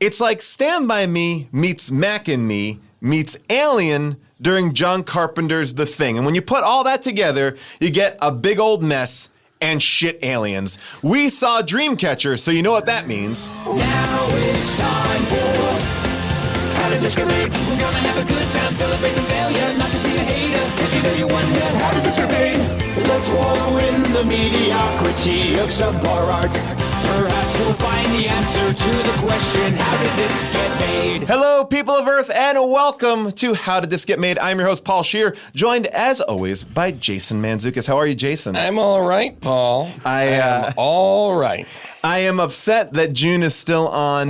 It's like Stand By Me meets Mac and Me meets Alien during John Carpenter's The Thing. And when you put all that together, you get a big old mess and shit aliens. We saw Dreamcatcher, so you know what that means. Now it's time for How Did This Get Made? We're gonna have a good time, celebrate some failure, not just be a hater, cause you know you wonder, how did this get made? Let's wallow in the mediocrity of subpar art. Perhaps we'll find the answer to the question, how did this get made? Hello, people of Earth, and welcome to How Did This Get Made? I'm your host, Paul Scheer, joined, as always, by Jason Mantzoukas. How are you, Jason? I'm all right, Paul. I am all right. I am upset that June is still on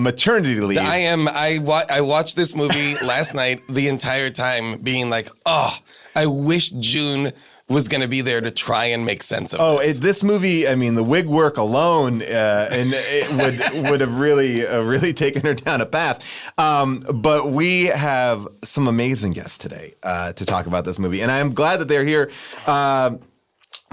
maternity leave. I watched this movie last night the entire time being like, oh, I wish June was going to be there to try and make sense of this. This movie, I mean, the wig work alone, and it would have really taken her down a path. But we have some amazing guests today to talk about this movie, and I am glad that they're here.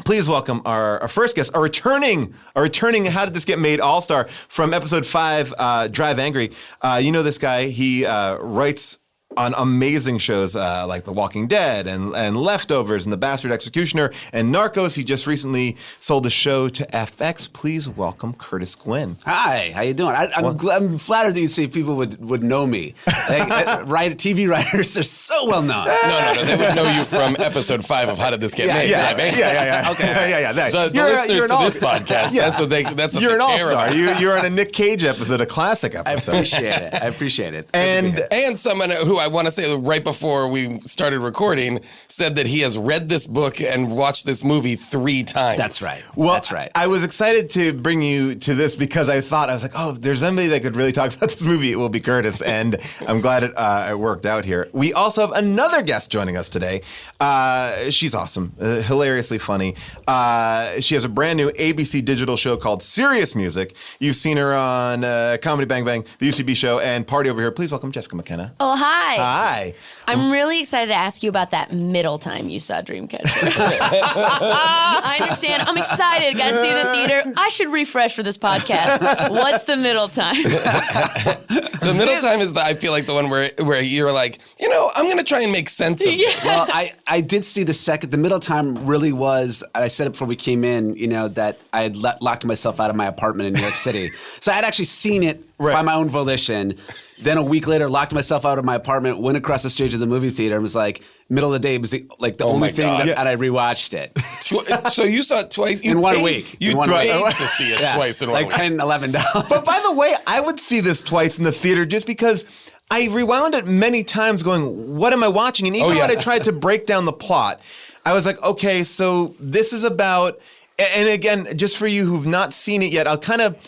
Please welcome our first guest, a returning How Did This Get Made all-star from episode 5, Drive Angry. You know this guy. He writes on amazing shows like The Walking Dead and Leftovers and The Bastard Executioner and Narcos. He just recently sold a show to FX. Please welcome Curtis Gwinn. Hi, how you doing? I'm flattered that you say people would know me. TV writers are so well known. No. They would know you from episode 5 of How Did This Get Made? Yeah. Okay. The listeners to this podcast, that's what they you're an care all-star. about. You're on a Nick Cage episode, a classic episode. I appreciate it. And someone who I want to say right before we started recording said that he has read this book and watched this movie 3 times. That's right. Well, that's right. I was excited to bring you to this because I was like, oh, if there's somebody that could really talk about this movie, it will be Curtis. And I'm glad it worked out here. We also have another guest joining us today. She's awesome, hilariously funny. She has a brand new ABC digital show called Serious Music. You've seen her on Comedy Bang Bang, the UCB show, and Party Over Here. Please welcome Jessica McKenna. Oh, hi. Hi. I'm really excited to ask you about that middle time you saw Dreamcatcher. I understand. I'm excited. Got to see the theater. I should refresh for this podcast. What's the middle time? The middle time is, I feel like, the one where you're like, I'm going to try and make sense of this. Well, I did see the middle time really was, I said it before we came in, that I had locked myself out of my apartment in New York City. So I had actually seen it by my own volition. Then a week later, locked myself out of my apartment, went across the street to the movie theater, and was like, middle of the day, it was the only thing that I rewatched it. So you saw it twice? In 1 week. You paid to see it twice in 1 week. Like $10, $11. But by the way, I would see this twice in the theater just because I rewound it many times going, what am I watching? And even when I tried to break down the plot, I was like, okay, so this is about, and again, just for you who've not seen it yet, I'll kind of,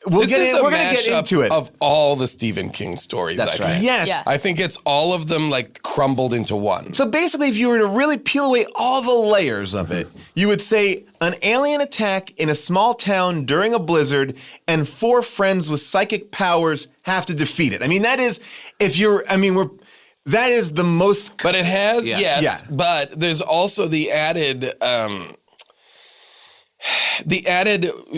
we're going to get into it. Of all the Stephen King stories, That's right. Yes. Yeah. I think it's all of them crumbled into one. So basically, if you were to really peel away all the layers of it, you would say an alien attack in a small town during a blizzard and 4 friends with psychic powers have to defeat it. I mean, that is, that is the most... But it has, yes. Yeah. But there's also the added...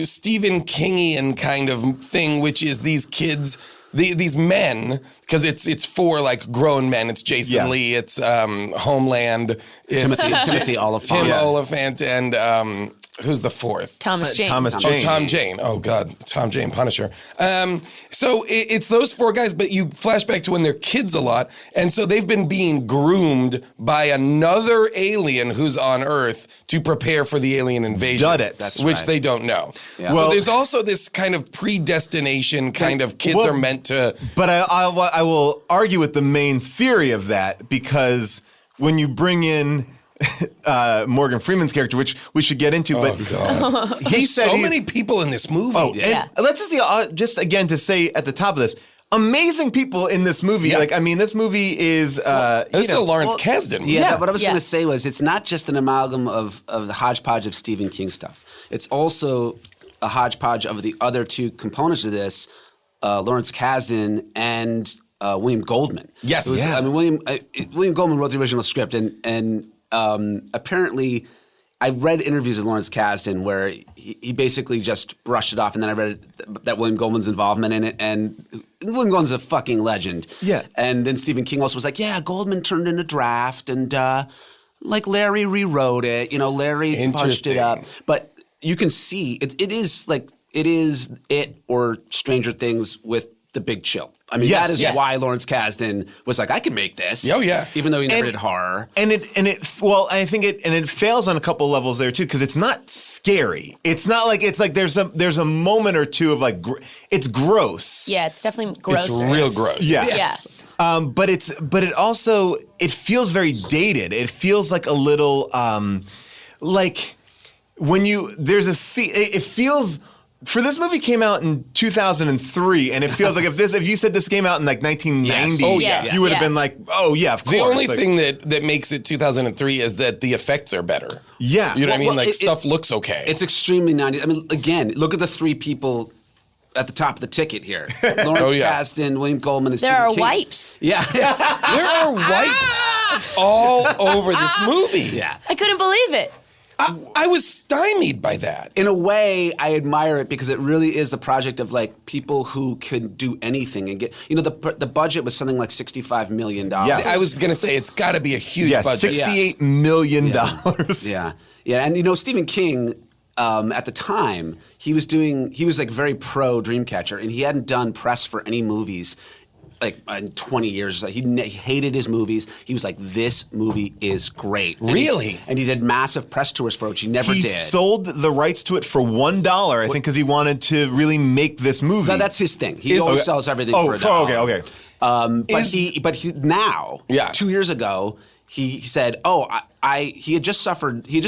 Stephen Kingian kind of thing, which is these kids, these men, because it's 4 grown men. It's Jason Lee, it's Homeland, it's Timothy Oliphant. Tim Oliphant, and who's the 4th? Thomas Jane. Thomas Jane. Oh, Tom Jane. Oh, God. Tom Jane, Punisher. So it's those 4 guys, but you flash back to when they're kids a lot. And so they've been being groomed by another alien who's on Earth to prepare for the alien invasion. That's which right. they don't know. Yeah. So there's also this kind of predestination kind of kids are meant to... But I will argue with the main theory of that, because when you bring in... Morgan Freeman's character, which we should get into, but God. He said so many people in this movie. And let's just see, just again to say at the top of this, amazing people in this movie. Yeah. This movie is this is a Lawrence Kasdan movie. Yeah, what I was going to say was it's not just an amalgam of the hodgepodge of Stephen King stuff. It's also a hodgepodge of the other 2 components of this, Lawrence Kasdan and William Goldman. Yes. William Goldman wrote the original script, and apparently I read interviews with Lawrence Kasdan where he basically just brushed it off, and then I read that William Goldman's involvement in it, and William Goldman's a fucking legend. Yeah. And then Stephen King also was like, yeah, Goldman turned in a draft and like Larry rewrote it. You know, Larry punched it up. But you can see it is it or Stranger Things with the Big Chill. I mean, that is why Lawrence Kasdan was like, I can make this. Oh yeah, even though he never did horror. And it fails on a couple levels there too, because it's not scary. It's not like there's a moment or two of like it's gross. Yeah, it's definitely gross. It's real gross. Yeah. Yes. But it also feels very dated. It feels like a little like when it feels. For this movie came out in 2003, and it feels like if you said this came out in like 1990, you would have been like, oh yeah, of course. The only thing that makes it 2003 is that the effects are better. Yeah. You know what I mean? Like stuff looks okay. It's extremely 90s. I mean, again, look at the three people at the top of the ticket here. Lawrence Kasdan, William Goldman, and Stephen King. There are wipes. Yeah. There are wipes all over this movie. Yeah. I couldn't believe it. I was stymied by that. In a way, I admire it because it really is a project of like people who could do anything and get. You know, the budget was something like $65 million. Yes. I was going to say it's got to be a huge budget. $68 million. Yeah, and you know, Stephen King. At the time, he was like very pro Dreamcatcher, and he hadn't done press for any movies like in 20 years. He hated his movies. He was like, this movie is great. Really? And he did massive press tours for it, which he never did. He sold the rights to it for $1, I think, because he wanted to really make this movie. No, that's his thing. He always sells everything for $1. Okay. But he now, 2 years ago, he said, he had just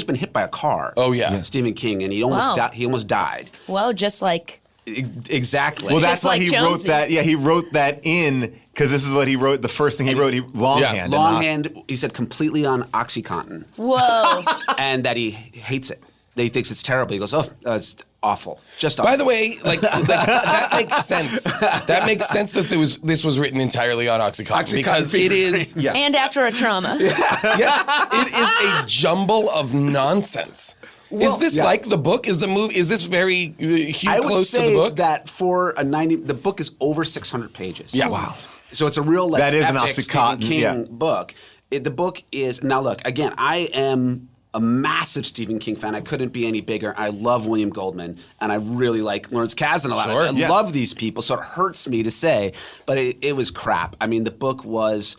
been hit by a car. Oh yeah. Stephen King, and he almost died. Well, just like. Exactly. Well, that's why like he Jonesy. wrote that. Yeah, he wrote that in because this is what he wrote. The first thing he wrote, longhand. Longhand, he said completely on OxyContin. Whoa. And that he hates it. That he thinks it's terrible. He goes, it's awful. Just awful. By the way, like that makes sense. That makes sense that this was written entirely on OxyContin because it is. Yeah. And after a trauma. Yes, it is a jumble of nonsense. Is this like the book? Is the movie? Is this very close to the book? That for a 90, the book is over 600 pages. Yeah. Wow. So it's a real like that is an epic OxyContin Stephen King book. The book is now. Look again. I am a massive Stephen King fan. I couldn't be any bigger. I love William Goldman, and I really like Lawrence Kasdan a lot. Sure. I love these people, so it hurts me to say, but it was crap. I mean, the book was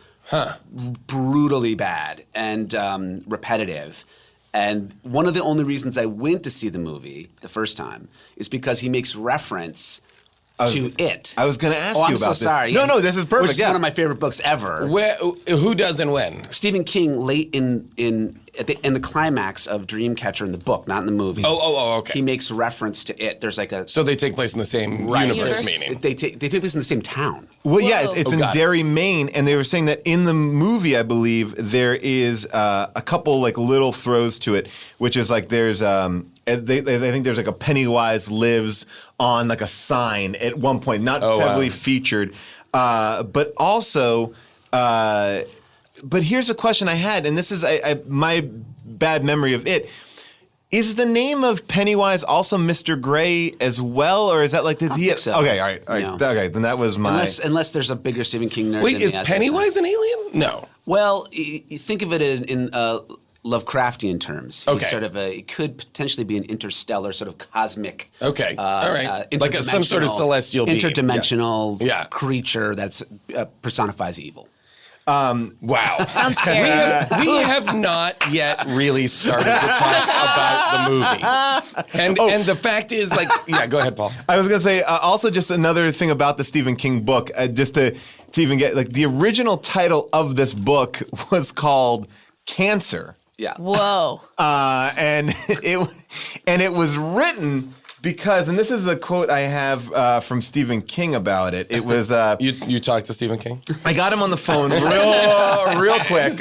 brutally bad and repetitive. And one of the only reasons I went to see the movie the first time is because he makes reference to it. I was going to ask you I'm about so this. sorry. No, this is perfect. Which is one of my favorite books ever. Who does and when? Stephen King late in the climax of Dreamcatcher in the book, not in the movie. Okay. He makes reference to it. There's like a So they take place in the same universe, meaning they take place in the same town. Well, yeah, Whoa. it's in Derry, Maine, and they were saying that in the movie, I believe, there is a couple like little throws to it, which is like there's they think there's like a Pennywise lives on like a sign at one point, not heavily featured, but also. But here's a question I had, and this is my bad memory of it. Is the name of Pennywise also Mr. Gray as well, or is that like I think so. Okay, all right. No. Okay, then that was my. Unless there's a bigger Stephen King nerd. Wait, than is me, Pennywise an alien? No. Well, you think of it in Lovecraftian terms. Okay. He's it could potentially be an interstellar sort of cosmic. Okay. All right. Like some sort of interdimensional- celestial being. interdimensional Yes. creature that's personifies evil. Wow. Sounds scary. We have not yet really started to talk about the movie. And the fact is, like, go ahead, Paul. I was going to say, also just another thing about the Stephen King book, just to even get, like, the original title of this book was called Cancer. Yeah. Whoa. And it was written because, and this is a quote I have from Stephen King about it. It was You talked to Stephen King? I got him on the phone real quick.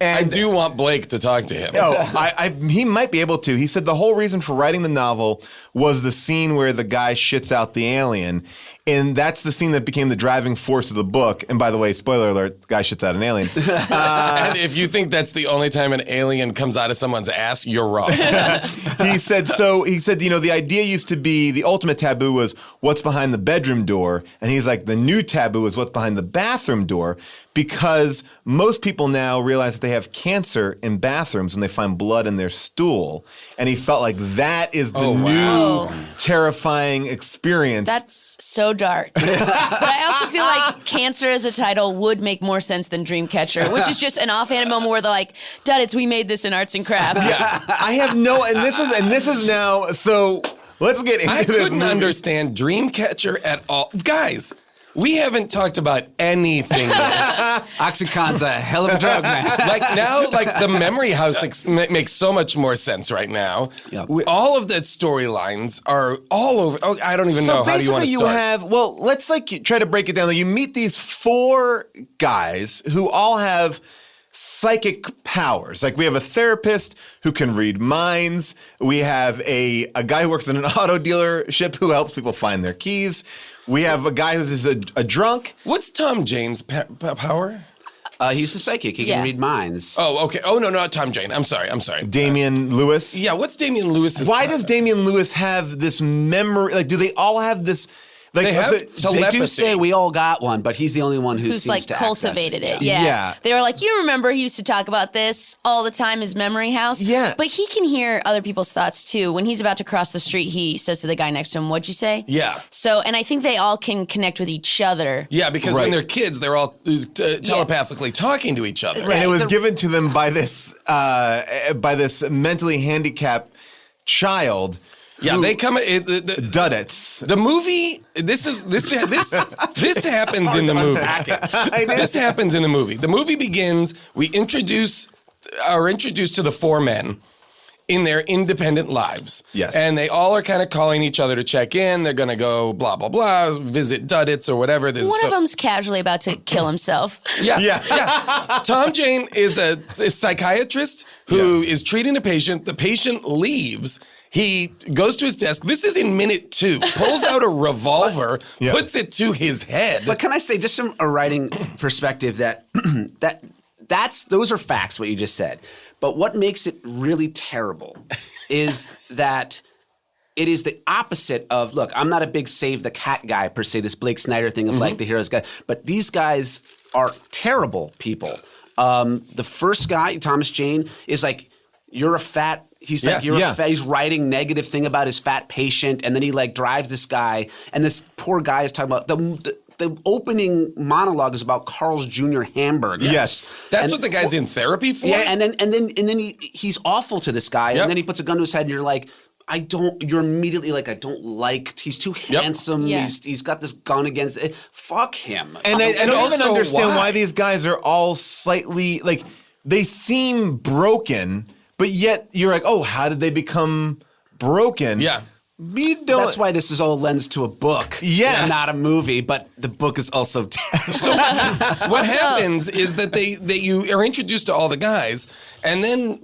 And I do want Blake to talk to him. He might be able to. He said the whole reason for writing the novel was the scene where the guy shits out the alien. And that's the scene that became the driving force of the book. And by the way, spoiler alert, guy shits out an alien. And if you think that's the only time an alien comes out of someone's ass, you're wrong. He said, the idea used to be the ultimate taboo was what's behind the bedroom door. And he's like, the new taboo is what's behind the bathroom door, because most people now realize that they have cancer in bathrooms when they find blood in their stool. And he felt like that is the new terrifying experience. That's so dark. But I also feel like cancer as a title would make more sense than Dreamcatcher, which is just an offhanded moment where they're like, Duddits, we made this in arts and crafts. Yeah. I have no, and this is now, so let's get into this movie. I couldn't understand Dreamcatcher at all. Guys, we haven't talked about anything yet. Oxycontin's a hell of a drug, man. Like the memory house makes so much more sense right now. Yep. All of the storylines are all over. Oh, I don't even know. How do you want to start? Let's try to break it down. You meet these 4 guys who all have psychic powers. Like we have a therapist who can read minds. We have a guy who works in an auto dealership who helps people find their keys. We have a guy who's a drunk. What's Tom Jane's power? He's a psychic. He can read minds. Oh, okay. Oh, no, not Tom Jane. I'm sorry. Damian Lewis. Yeah, what's Damian Lewis's Why does Damian Lewis have this memory? Like, do they all have this? Like, they have telepathy. They do say we all got one, but he's the only one who's like to cultivated access it. Yeah. They were like, you remember he used to talk about this all the time, his memory house? Yeah. But he can hear other people's thoughts too. When he's about to cross the street, he says to the guy next to him, what'd you say? Yeah. So, and I think they all can connect with each other. Yeah, because when they're kids, they're all telepathically talking to each other. Right. And it was given to them by this mentally handicapped child. Yeah, they come. Duddits. The movie. This happens in the movie. This happens in the movie. The movie begins. We are introduced to the 4 men in their independent lives. Yes. And they all are kind of calling each other to check in. They're going to go blah, blah, blah, visit Duddits or whatever. One of them's casually about to kill himself. Yeah. Tom Jane is a psychiatrist who is treating a patient. The patient leaves. He goes to his desk. This is in minute 2. Pulls out a revolver, puts it to his head. But can I say, just from a writing perspective, that those are facts, what you just said. But what makes it really terrible is that it is the opposite of, look, I'm not a big save the cat guy per se, this Blake Snyder thing of like the hero's guy, but these guys are terrible people. The first guy, Thomas Jane, is like, you're a fat. He's like, you're a fat. He's writing negative thing about his fat patient, and then he like drives this guy, and this poor guy is talking about the opening monologue is about Carl's Jr. hamburger. Yes, that's what the guy's in therapy for. Yeah, and then he's awful to this guy, and then he puts a gun to his head, and you're like, you're immediately like, I don't like, he's too handsome. Yeah. He's got this gun against it. Fuck him. And I don't even understand why these guys are all slightly like, they seem broken. But yet you're like, oh, how did they become broken? Yeah. That's why this is all lends to a book. Yeah. And not a movie, but the book is also terrible. So what happens is that you are introduced to all the guys, and then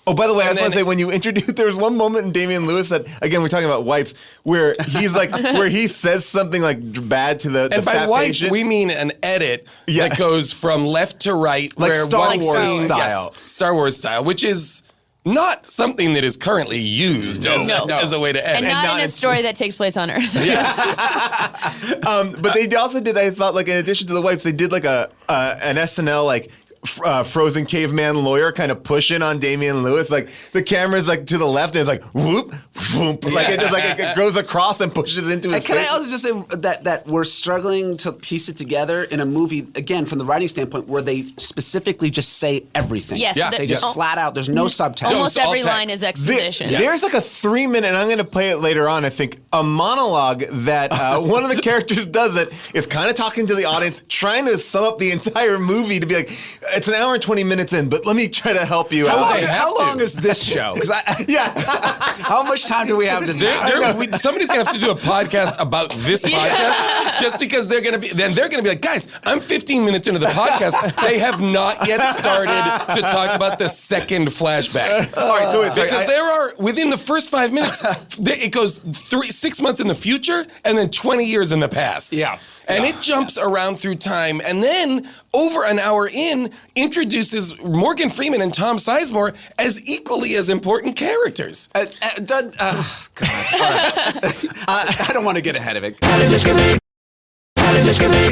oh, by the way, I just want to say, when you introduced, there was one moment in Damian Lewis that, again, we're talking about wipes, where he's like, where he says something like bad to the and by wipe, we mean an edit that goes from left to right, like where Star Wars scene, style. Yes, Star Wars style, which is not something that is currently used as a way to edit. And not in a story that takes place on Earth. But they also did, I thought, like, in addition to the wipes, they did like an SNL, like, frozen caveman lawyer kind of pushing on Damian Lewis. Like the camera's like to the left and it's like whoop, whoop. Like it just like it goes across and pushes into his face. Can I also just say that we're struggling to piece it together in a movie, again, from the writing standpoint, where they specifically just say everything. Yes. They just flat out, there's no subtext. Almost every line is exposition. There's like a 3-minute, and I'm going to play it later on, I think, a monologue that one of the characters does that is kind of talking to the audience, trying to sum up the entire movie to be like, it's an hour and 20 minutes in, but let me try to help you out. How long is this show? How much time do we have to do? Somebody's gonna have to do a podcast about this podcast, just because they're gonna be like, guys, I'm 15 minutes into the podcast. They have not yet started to talk about the second flashback. All right, so because there are within the first 5 minutes, it goes 6 months in the future and then 20 years in the past. Yeah. And it jumps around through time, and then over an hour in, introduces Morgan Freeman and Tom Sizemore as equally as important characters. God. I don't want to get ahead of it.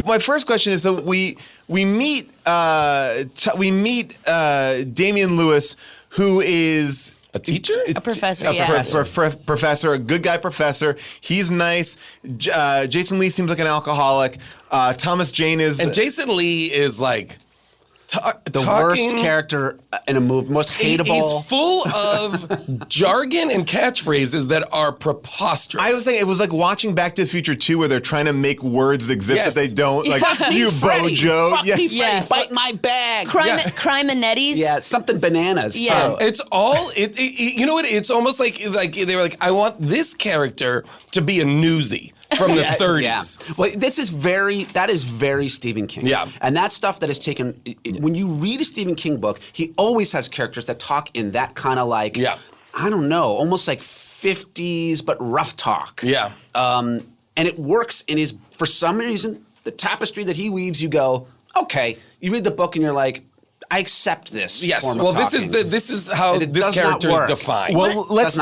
My first question is: so we meet Damian Lewis, who is A teacher? A professor, professor, a good guy professor. He's nice. Jason Lee seems like an alcoholic. Thomas Jane is... And Jason Lee is like... The worst character in a movie, most hateable. He's full of jargon and catchphrases that are preposterous. I was saying, it was like watching Back to the Future 2 where they're trying to make words exist that they don't. Like, you Bojo. Fuck me, Freddy, bite my bag. Criminettis. Yeah, something bananas, too. It's all, you know what, it's almost like they were like, I want this character to be a newsie from the 30s. Yeah. Well, that is very Stephen King. Yeah. And that stuff that is taken, when you read a Stephen King book, he always has characters that talk in that kind of like, I don't know, almost like 50s, but rough talk. Yeah. And it works in his, for some reason, the tapestry that he weaves, you go, okay, you read the book and you're like, I accept this. Yes. Form of Well, talking. this is how this character is defined. Well, let's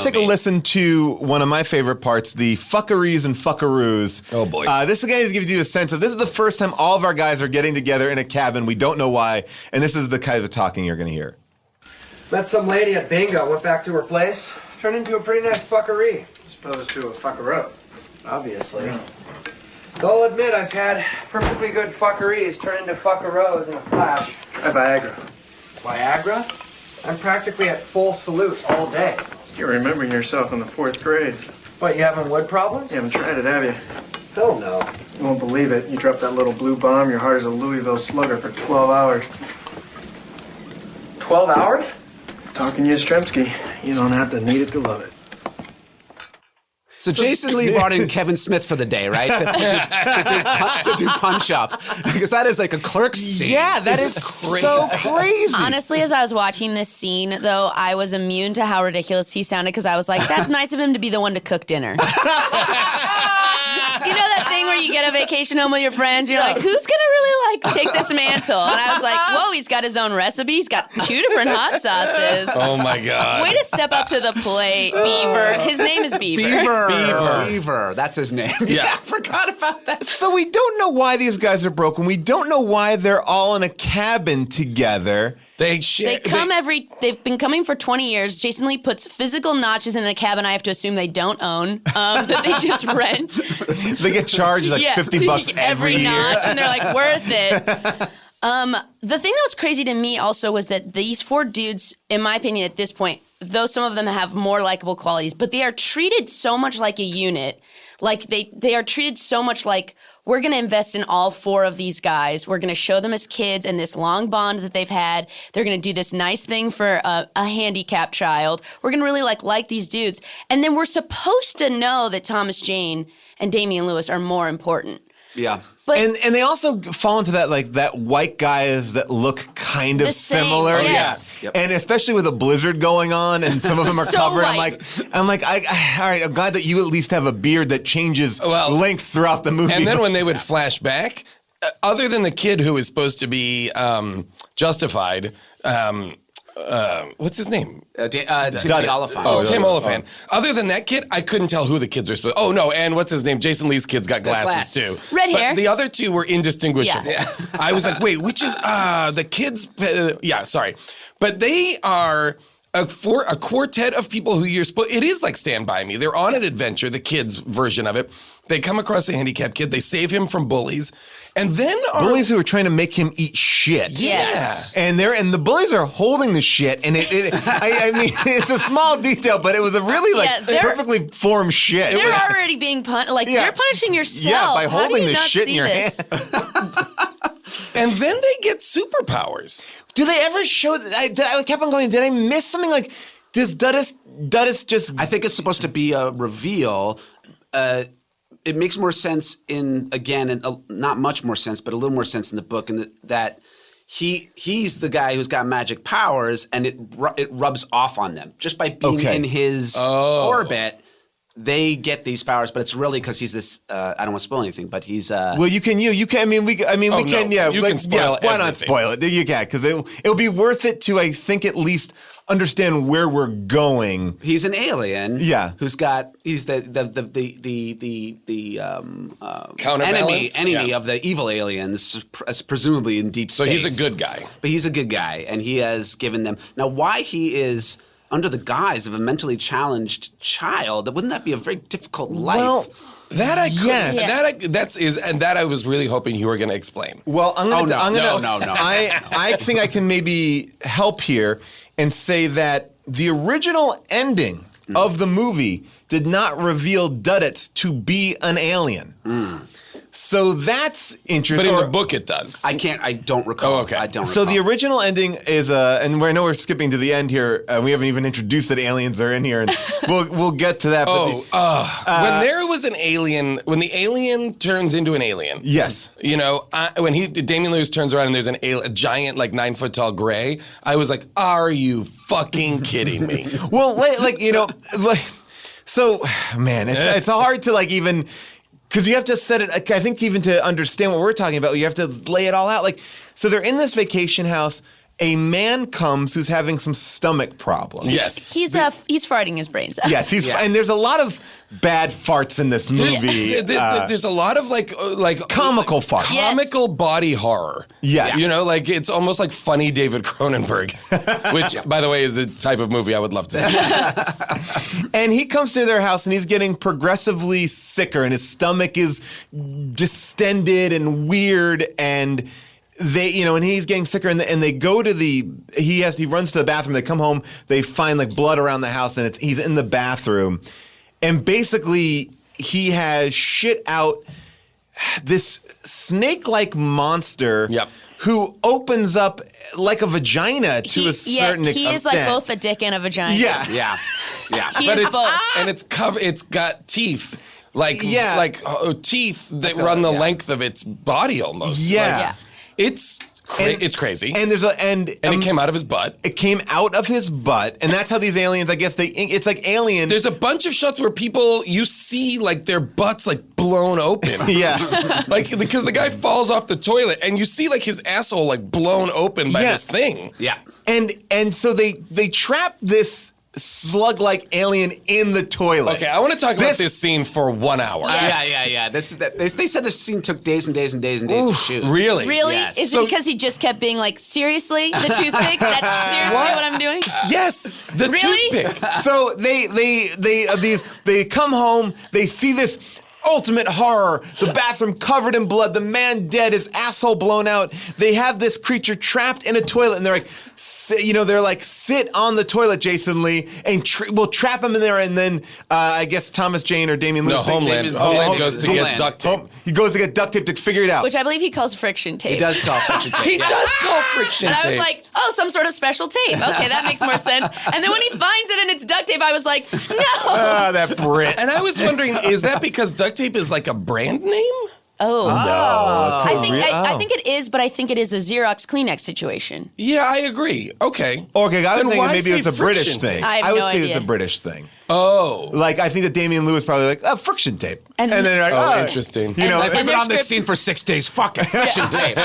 take a listen to one of my favorite parts, the fuckeries and fuckaroos. Oh, boy. This again gives you a sense of, this is the first time all of our guys are getting together in a cabin. We don't know why. And this is the kind of talking you're going to hear. Met some lady at bingo, went back to her place. Turned into a pretty nice fuckery. As opposed to a fuckaroo. Obviously. Though I'll admit I've had perfectly good fuckeries turn into fuckaroos in a flash. Try Viagra. Viagra? I'm practically at full salute all day. You're remembering yourself in the 4th grade. What, you having wood problems? You haven't tried it, have you? Hell no. You won't believe it. You dropped that little blue bomb, your heart is a Louisville slugger for 12 hours. 12 hours? Talking Yastrzemski. You don't have to need it to love it. So Jason Lee brought in Kevin Smith for the day, right? To do Punch Up. Because that is like a Clerks scene. Yeah, that is crazy. so crazy. Honestly, as I was watching this scene, though, I was immune to how ridiculous he sounded because I was like, that's nice of him to be the one to cook dinner. You know that thing where you get a vacation home with your friends, you're like, who's going to really like take this mantle? And I was like, whoa, he's got his own recipe. He's got 2 different hot sauces. Oh, my God. Way to step up to the plate, Beaver. His name is Beaver. Beaver. That's his name. Yeah. I forgot about that. So we don't know why these guys are broken. We don't know why they're all in a cabin together. They've been coming for 20 years. Jason Lee puts physical notches in a cabin I have to assume they don't own, that they just rent. They get charged like $50 every year. notch, and they're like, worth it. The thing that was crazy to me also was that these 4 dudes, in my opinion at this point, though some of them have more likable qualities, but they are treated so much like a unit. Like they are treated so much like, we're going to invest in all 4 of these guys. We're going to show them as kids and this long bond that they've had. They're going to do this nice thing for a handicapped child. We're going to really like these dudes. And then we're supposed to know that Thomas Jane and Damian Lewis are more important. Yeah. But and they also fall into that, like, that white guys that look kind of The same, similar. yes. Yeah. Yep. And especially with a blizzard going on and some of them are So covered. white. I'm like, all right, I'm glad that you at least have a beard that changes length throughout the movie. And then when they would flash back, other than the kid who is supposed to be justified, what's his name? Tim Oliphant. Oh, Tim Oliphant. Other than that kid, I couldn't tell who the kids were supposed to. Oh, no, and what's his name? Jason Lee's kid's got glasses, too. Red hair. But the other 2 were indistinguishable. Yeah. I was like, wait, which is, the kids, sorry. But they are a quartet of people who you're supposed, it is like Stand By Me. They're on an adventure, the kids' version of it. They come across a handicapped kid. They save him from bullies. And then bullies who are trying to make him eat shit. Yes. And the bullies are holding the shit, and I mean, it's a small detail, but it was a really perfectly formed shit. They're already being you're punishing yourself. Yeah, by holding the shit in your hand. And then they get superpowers. Do they ever show? I kept on going. Did I miss something? Like, does Duddis just? I think it's supposed to be a reveal. It makes more sense not much more sense, but a little more sense in the book, and that he's the guy who's got magic powers, and it rubs off on them just by being in his orbit. They get these powers, but it's really because he's this. I don't want to spoil anything, but he's. Well, you can. We can. Yeah, you can spoil why not spoil it? You can, because it'll be worth it to, I think, at least understand where we're going. He's an alien. Yeah, he's the enemy of the evil aliens, presumably in deep space. So he's a good guy. But he's a good guy, and he has given them why he is under the guise of a mentally challenged child. Wouldn't that be a very difficult life? Well, that I could. Yes. That I was really hoping you were going to explain. Well, No. I think I can maybe help here and say that the original ending of the movie did not reveal Duddits to be an alien. So that's interesting. But in the book, it does. I don't recall. Oh, okay. I don't recall. So the original ending is, and I know we're skipping to the end here. We haven't even introduced that aliens are in here, and we'll get to that. When there was an alien, when the alien turns into an alien. Yes. You know, when Damian Lewis turns around and there's a giant, 9-foot tall gray, I was like, are you fucking kidding me? Well, so, man, it's hard to even. Because you have to set it, I think even to understand what we're talking about, you have to lay it all out. So they're in this vacation house. A man comes who's having some stomach problems. Yes. He's farting his brains out. Yes, and there's a lot of bad farts in this movie. There's a lot of comical farts. Yes. Comical body horror. Yes. You know, it's almost like funny David Cronenberg, which, by the way, is a type of movie I would love to see. And he comes to their house and he's getting progressively sicker and his stomach is distended and weird, and they, and he's getting sicker, and they go to he runs to the bathroom. They come home, they find blood around the house, and he's in the bathroom, and basically he has shit out this snake-like monster. Yep. Who opens up like a vagina to a certain extent. He is both a dick and a vagina. Yeah. He is both. And it's got teeth. Teeth that run the length of its body almost. Yeah. It's crazy. And it came out of his butt. It came out of his butt, and that's how these aliens, I guess it's like Alien. There's a bunch of shots where you see their butts blown open. Yeah. Because the guy falls off the toilet and you see his asshole blown open by this thing. Yeah. And so they trap this slug-like alien in the toilet. Okay, I want to talk about this scene for 1 hour. Yeah. They said this scene took days and days and days and days to shoot. Really? Really? Yes. Is it because he just kept being seriously, the toothpick? That's seriously what I'm doing? Yes, the toothpick. So they come home, they see this ultimate horror, the bathroom covered in blood, the man dead, his asshole blown out. They have this creature trapped in a toilet, and they're sit on the toilet, Jason Lee, and we'll trap him in there, and then I guess Thomas Jane or Damian Lewis. No, Homeland goes to get duct tape. He goes to get duct tape to figure it out. Which I believe he calls friction tape. He does call friction tape. He does call friction tape. And I was like, oh, some sort of special tape. Okay, that makes more sense. And then when he finds it and it's duct tape, I was like, no. That Brit. And I was wondering, is that because duct tape is a brand name? Oh. No. I think it is, but I think it is a Xerox Kleenex situation. Yeah, I agree. Okay. Okay, I was Then thinking why maybe it's a say British friction thing. tape? I have would no say idea. it's a British thing. Oh. I think that Damian Lewis probably friction tape. And then they're interesting. I've been their on this script- scene for 6 days. Fucking friction tape.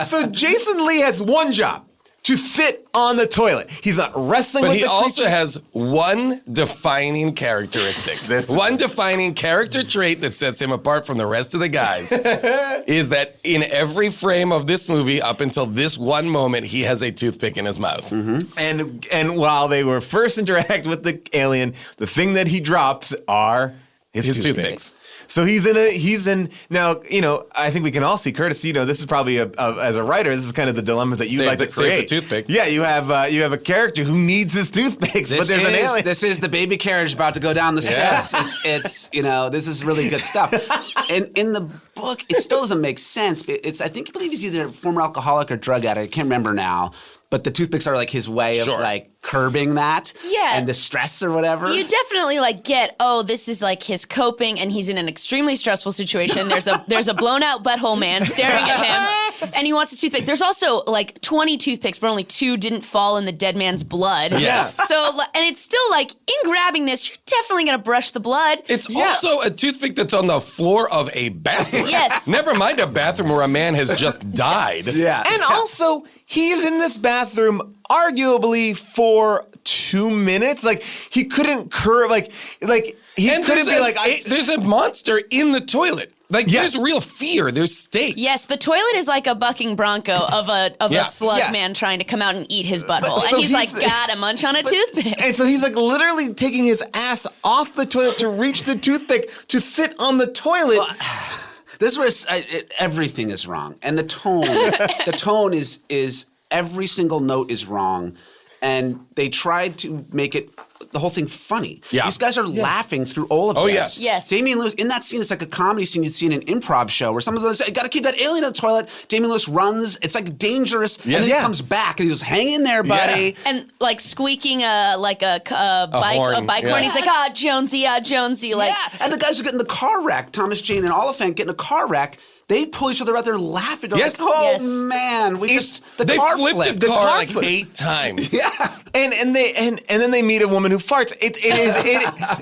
So Jason Lee has one job. To sit on the toilet. He's not wrestling with the creature. But he also has one defining characteristic. One defining character trait that sets him apart from the rest of the guys is that in every frame of this movie, up until this one moment, he has a toothpick in his mouth. Mm-hmm. And while they were first interact with the alien, the thing that he drops are his toothpicks. So he's in now, I think we can all see, Curtis, this is probably as a writer, this is kind of the dilemmas that you like to create. Save the toothpick. Yeah, you have a character who needs his toothpicks, but there's an alien. This is the baby carriage about to go down the steps. It's this is really good stuff. And in the book, it still doesn't make sense. I believe he's either a former alcoholic or drug addict. I can't remember now. But the toothpicks are like his way of curbing that and the stress or whatever. You definitely get, this is like his coping, and he's in an extremely stressful situation. There's a blown out butthole man staring at him, and he wants a toothpick. There's also 20 toothpicks, but only 2 didn't fall in the dead man's blood. Yes. So, and it's still in grabbing this, you're definitely going to brush the blood. It's also a toothpick that's on the floor of a bathroom. Yes. Never mind a bathroom where a man has just died. Yeah. And also, he's in this bathroom arguably for 2 minutes. He couldn't curve. He couldn't be there's a monster in the toilet. There's real fear. There's stakes. Yes, the toilet is like a bucking bronco of a slug man trying to come out and eat his butthole. And he's gotta munch on a toothpick. And so he's literally taking his ass off the toilet to reach the toothpick to sit on the toilet. Well, this is where everything is wrong. And the tone is every single note is wrong. And they tried to make the whole thing funny. Yeah. These guys are laughing through all of this. Yes. Damian Lewis, in that scene, it's like a comedy scene you'd see in an improv show where someone's like, got to keep that alien in the toilet. Damian Lewis runs. It's dangerous. And then he comes back and he goes, hang in there, buddy. Yeah. And squeaking a bike horn. He's like, Jonesy, Jonesy. Yeah. And the guys who get in the car wreck, Thomas Jane and Oliphant get in a car wreck. They pull each other out there laughing. They're man, they flipped the car 8 times. Yeah, and then they meet a woman who farts. It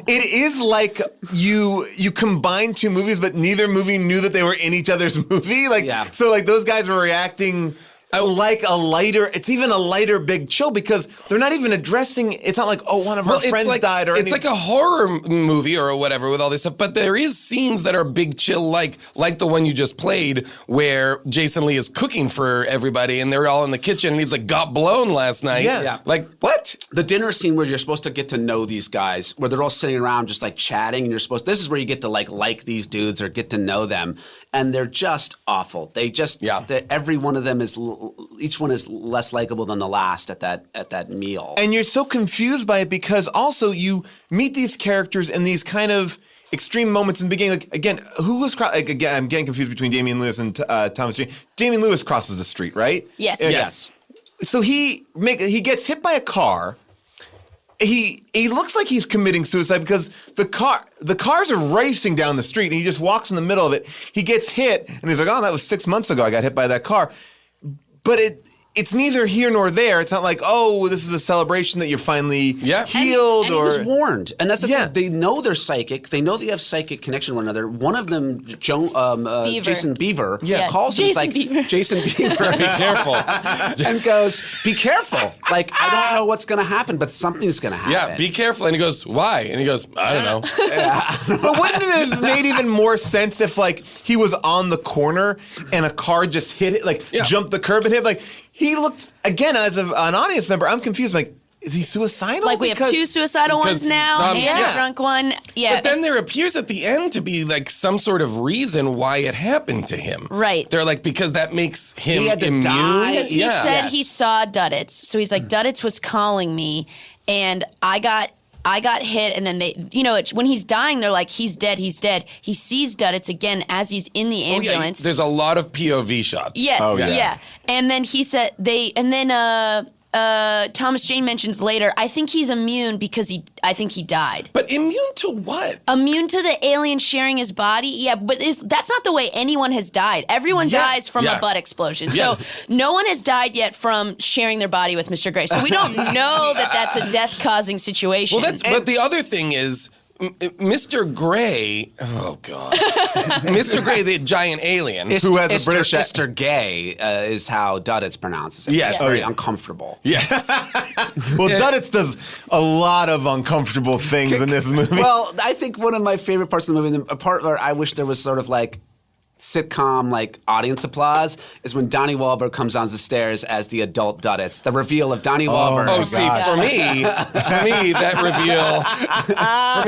is like you combine 2 movies, but neither movie knew that they were in each other's movie. So those guys were reacting. It's even a lighter Big Chill because they're not even addressing, it's not like, one of our friends died or anything. It's like a horror movie or whatever with all this stuff, but there is scenes that are Big Chill like the one you just played where Jason Lee is cooking for everybody and they're all in the kitchen and he's got blown last night. Yeah. What? The dinner scene where you're supposed to get to know these guys, where they're all sitting around just chatting and this is where you get to like these dudes or get to know them. And they're just awful. They just, every one of them each one is less likable than the last at that meal. And you're so confused by it because also you meet these characters in these kind of extreme moments in the beginning. Again, who was again? I'm getting confused between Damian Lewis and Thomas Jane. Damian Lewis crosses the street, right? Yes. So he gets hit by a car. He looks like he's committing suicide because the cars are racing down the street and he just walks in the middle of it. He gets hit and he's like, that was 6 months ago I got hit by that car. But it's neither here nor there. It's not like, this is a celebration that you're finally healed. And he was warned. And that's the thing. They know they're psychic. They know they have psychic connection to one another. One of them, Jason Beaver, calls him. Jason Beaver. Be careful. And goes, be careful. I don't know what's going to happen, but something's going to happen. Yeah, be careful. And he goes, why? And he goes, I don't know. But wouldn't it have made even more sense if he was on the corner and a car just hit it, jumped the curb and hit he looked, again, as an audience member, I'm confused. Is he suicidal? We have 2 suicidal ones now and a drunk one. Yeah. But then there appears at the end to be some sort of reason why it happened to him. Right. They're because that makes him immune. Because he said he saw Duddits. So he's Duddits was calling me and I got hit, and then they, when he's dying, they're he's dead, he's dead. He sees Duddits again as he's in the ambulance. There's a lot of POV shots. Yes, yeah. And then he said Thomas Jane mentions later, I think he's immune because I think he died. But immune to what? Immune to the alien sharing his body? Yeah, but that's not the way anyone has died. Everyone dies from a butt explosion. Yes. So no one has died yet from sharing their body with Mr. Gray. So we don't know that that's a death-causing situation. Well, but the other thing is, Mr. Gray, oh God, Mr. Gray, the giant alien who has a British Mr. Gay is how Duddits pronounces it. Yes. It's very uncomfortable. Yes. Well, Duddits does a lot of uncomfortable things in this movie. Well, I think one of my favorite parts of the movie, a part where I wish there was sort of sitcom like audience applause is when Donnie Wahlberg comes on the stairs as the adult Duddits. The reveal of Donnie Wahlberg. Oh, see, for me,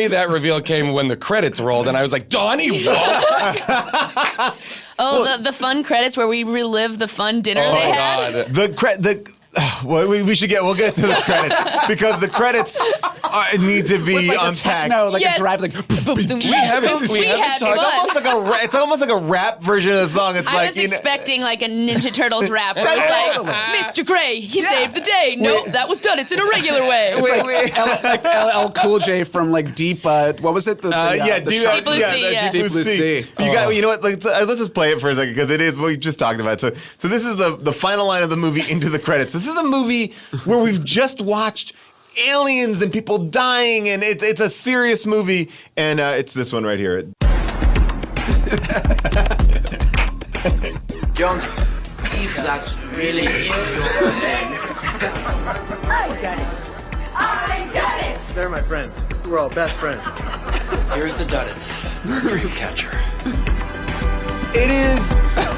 that reveal came when the credits rolled, and I was like, Donnie Wahlberg? The fun credits where we relive the fun dinner Oh they my had. God. Well, we'll get to the credits because the credits need to be Like unpacked. techno, like Yes. a drive, like We haven't talked. It's almost like a rap version of the song. It's I like was expecting like a Ninja Turtles rap where it's Totally. like, Mr. Gray, he saved the day. Nope, that was done. It's in a regular way. like LL Cool J from like Deep. What was it? The Deep Blue Sea, yeah. Deep Blue Sea. You know what? Let's just play it for a second because it is what we just talked about. So this is the final line of the movie into the credits. This is a movie where we've just watched aliens and people dying, and it's a serious movie, and it's this one right here. Jones, if that's really is your leg. I got it! They're my friends. We're all best friends. Here's the Duddits. Dreamcatcher. It is.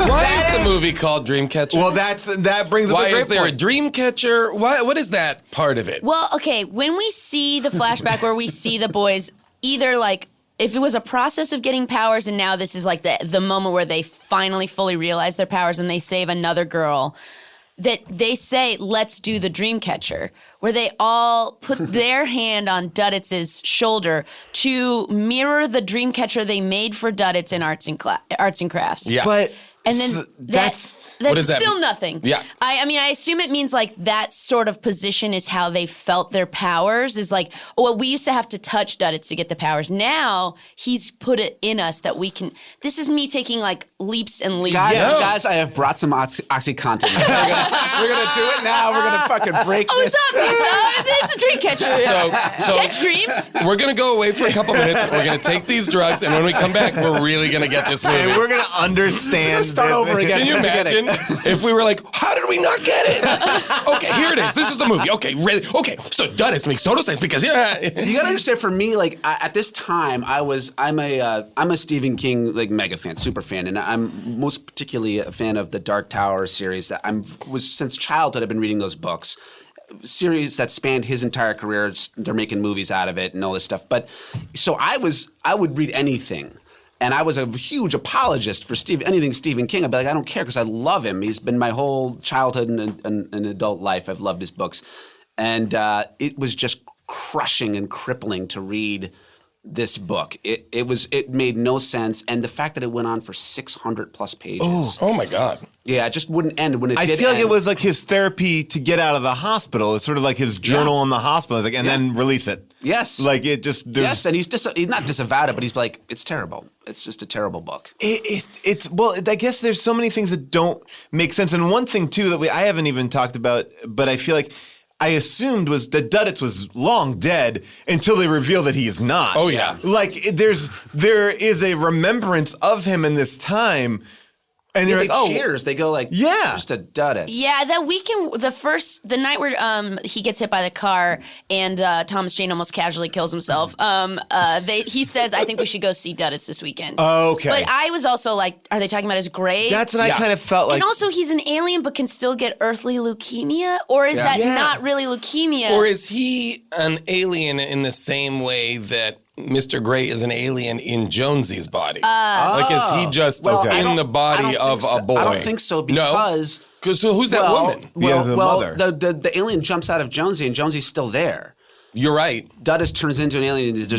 Why is the movie called Dreamcatcher? Well, that brings up Why a great is there point. a Dreamcatcher? What is that part of it? Well, okay, when we see the flashback where we see the boys, either like if it was a process of getting powers and now this is like the moment where they finally fully realize their powers and they save another girl, that they say, let's do the Dreamcatcher, where they all put their hand on Duddits' shoulder to mirror the Dreamcatcher they made for Duddits in arts and crafts. Yeah. But And then that's What does that still mean? nothing. Yeah. I mean, I assume it means like that sort of position is how they felt their powers. Is like, well, we used to have to touch Duddits to get the powers. Now he's put it in us that we can. This is me taking like leaps and leaps. Guys, I have brought some OxyContin. We're gonna do it now. We're gonna fucking break Oh, this. it's a Dreamcatcher. So Catch dreams. we're gonna go away for a couple minutes. We're gonna take these drugs, and when we come back, we're really gonna get this movie. and we're gonna understand. Start this. over again. Can you imagine if we were like, how did we not get it? Okay, here it is. This is the movie. Okay, really? Okay, so Duddits makes total sense because You gotta understand. For me, like at this time, I'm a Stephen King like mega fan, super fan, and I'm most particularly a fan of the Dark Tower series. That was since childhood. I've been reading those books. Series that spanned his entire career. They're making movies out of it and all this stuff. But so I would read anything. And I was a huge apologist for anything Stephen King. I'd be like, I don't care because I love him. He's been my whole childhood and adult life. I've loved his books. And it was just crushing and crippling to read this book. It made no sense. And the fact that it went on for 600 plus pages. Oh my God. Yeah, it just wouldn't end when it I did feel like end. it was like his therapy to get out of the hospital. It's sort of like his journal in the hospital, it's like, and then release it. Yes. Like it just. Yes, and he's not disavowed it, but he's like, it's terrible. It's just a terrible book. Well, I guess there's so many things that don't make sense. And one thing too that I haven't even talked about, but I feel like I assumed was that Duddits was long dead until they reveal that he is not. Oh, yeah. Like there is a remembrance of him in this time. And Yeah, they're they like, oh, cheers. They go like, Yeah. just a Duddits. Yeah, that weekend, the night where he gets hit by the car and Thomas Jane almost casually kills himself. He says, "I think we should go see Duddits this weekend." Okay. But I was also like, "Are they talking about his grave?" That's what I kind of felt like. and also, he's an alien, but can still get earthly leukemia, or is that not really leukemia? Or is he an alien in the same way that Mr. Gray is an alien in Jonesy's body? Like, is he just in the body of a boy? I don't think so because... No? So who's that woman? The mother. The alien jumps out of Jonesy and Jonesy's still there. You're right. Duddits turns into an alien. There's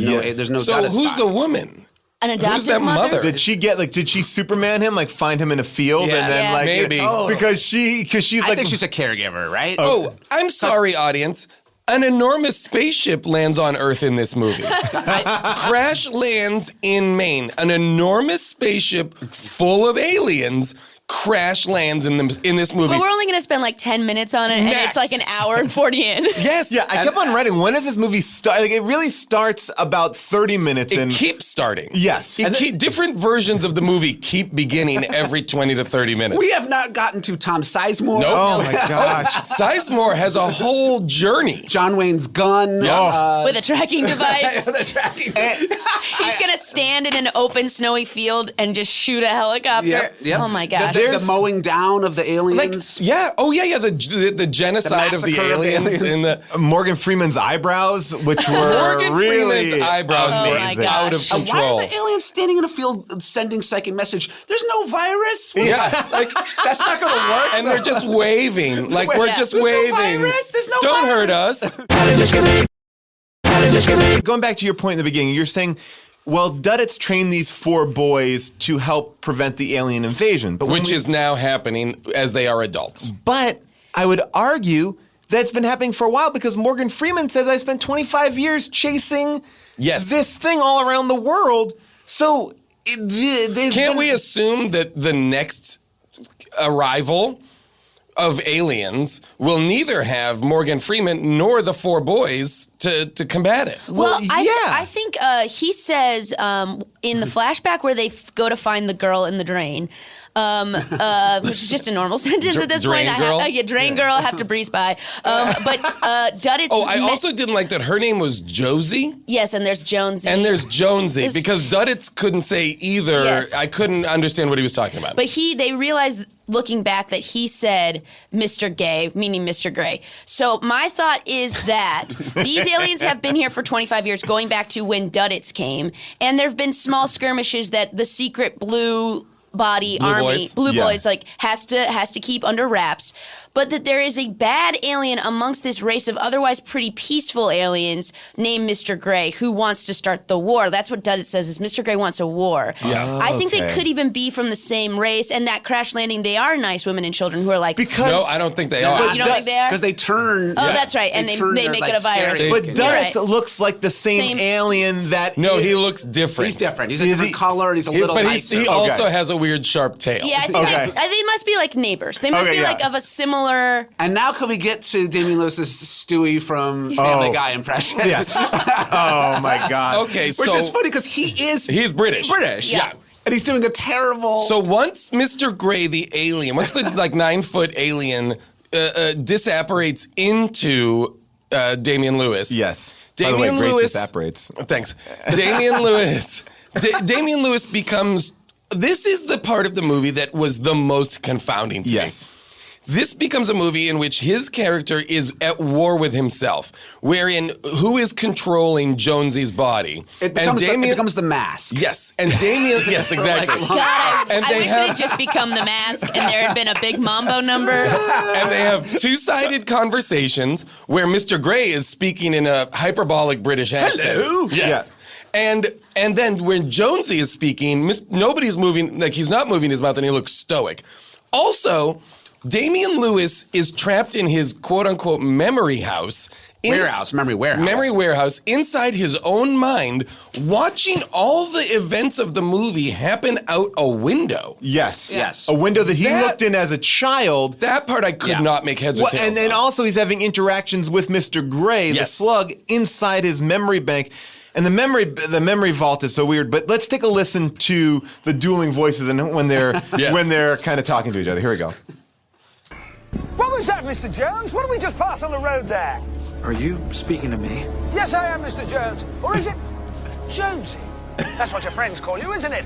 no So Duddits who's body. the woman? An adoptive Who's that mother? Did she get did she Superman him, like find him in a field Yeah. and then Yeah. like Maybe. because she's I like think she's a caregiver, right? Oh, I'm sorry, audience. An enormous spaceship lands on Earth in this movie. Crash lands in Maine. An enormous spaceship full of aliens crash lands in this movie. But we're only going to spend like 10 minutes on it, and Max. it's like an hour and 40 in. Yes. Yeah, I kept on writing. When does this movie start? Like, it really starts about 30 minutes in. It keeps starting. Yes. Different versions of the movie keep beginning every 20 to 30 minutes. We have not gotten to Tom Sizemore. Nope. Oh my gosh. Sizemore has a whole journey. John Wayne's gun. With a tracking device. He's going to stand in an open snowy field and just shoot a helicopter. Yep. Oh my gosh. The mowing down of the aliens. The genocide of the aliens in the Morgan Freeman's eyebrows, which were Morgan really Freeman's eyebrows were amazing. out of control. Why are the aliens standing in a field sending psychic message? There's no virus. Yeah, That's not going to work. and they're just waving, like we're just There's waving. no virus. There's no Don't virus. hurt us. Going back to your point in the beginning, you're saying, well, Duddits trained these 4 boys to help prevent the alien invasion, but Which is now happening as they are adults. But I would argue that it's been happening for a while because Morgan Freeman says I spent 25 years chasing this thing all around the world. So Can't we assume that the next arrival of aliens will neither have Morgan Freeman nor the 4 boys to combat it? Well, I think he says in the flashback where they go to find the girl in the drain, which is just a normal sentence at this point. Drain girl? Drain girl, I have to breeze by. But Duddits... I also didn't like that her name was Josie. Yes, and there's Jonesy. And there's Jonesy, because Duddits couldn't say either. Yes. I couldn't understand what he was talking about. But they realized, looking back, that he said Mr. Gay, meaning Mr. Gray. So my thought is that these aliens have been here for 25 years, going back to when Duddits came, and there have been small skirmishes that the secret blue body army, Blue Boys, has to keep under wraps. But that there is a bad alien amongst this race of otherwise pretty peaceful aliens named Mr. Gray who wants to start the war. That's what Duddit says, is Mr. Gray wants a war. Yeah. I think they could even be from the same race, and that crash landing, they are nice women and children who are like... No, I don't think they are. You don't think they are? Because they turn... Oh, that's right, and they make it a virus. But Duddits looks like the same alien that... No, he looks different. He's different. He's a different color, and he's a little nicer. He also has a weird sharp tail. Yeah, I think they must be like neighbors. They must be like of a similar... And now can we get to Damian Lewis's Stewie from Family Guy impression? Yes. Oh, my God. Okay, so... Which is funny because he's British. Yeah. And he's doing a terrible... So once Mr. Gray, the alien, once the 9-foot alien disapparates into Damian Lewis... Yes. Damian By the way, great Lewis... disapparates. Thanks. Damian Lewis... Damian Lewis becomes... This is the part of the movie that was the most confounding to me. This becomes a movie in which his character is at war with himself, wherein who is controlling Jonesy's body? It becomes the mask. Yes, and Damien. Yes, exactly. God, I wish it had just become the mask and there had been a big mambo number. And they have 2-sided conversations where Mr. Gray is speaking in a hyperbolic British accent. Hello? Yes. Yeah. And then when Jonesy is speaking, nobody's moving, he's not moving his mouth and he looks stoic. Also, Damian Lewis is trapped in his quote-unquote memory house. Memory warehouse. Inside his own mind, watching all the events of the movie happen out a window. Yes. A window that he looked in as a child. That part I could not make heads or tails And then also he's having interactions with Mr. Gray, the slug, inside his memory bank. And the memory vault is so weird, but let's take a listen to the dueling voices and when they're kind of talking to each other. Here we go. What was that, Mr. Jones? What did we just pass on the road there? Are you speaking to me? Yes, I am, Mr. Jones. Or is it Jonesy? That's what your friends call you, isn't it?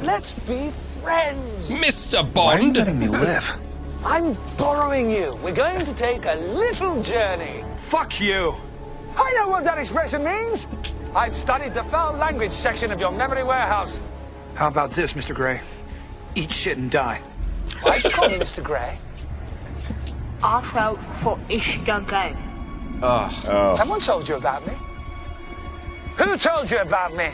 Let's be friends. Mr. Bond. Why are you letting me live? I'm borrowing you. We're going to take a little journey. Fuck you. I know what that expression means. I've studied the foul language section of your memory warehouse. How about this, Mr. Gray? Eat shit and die. Why'd you call me Mr. Gray? Also for Ishtago. Someone told you about me. Who told you about me?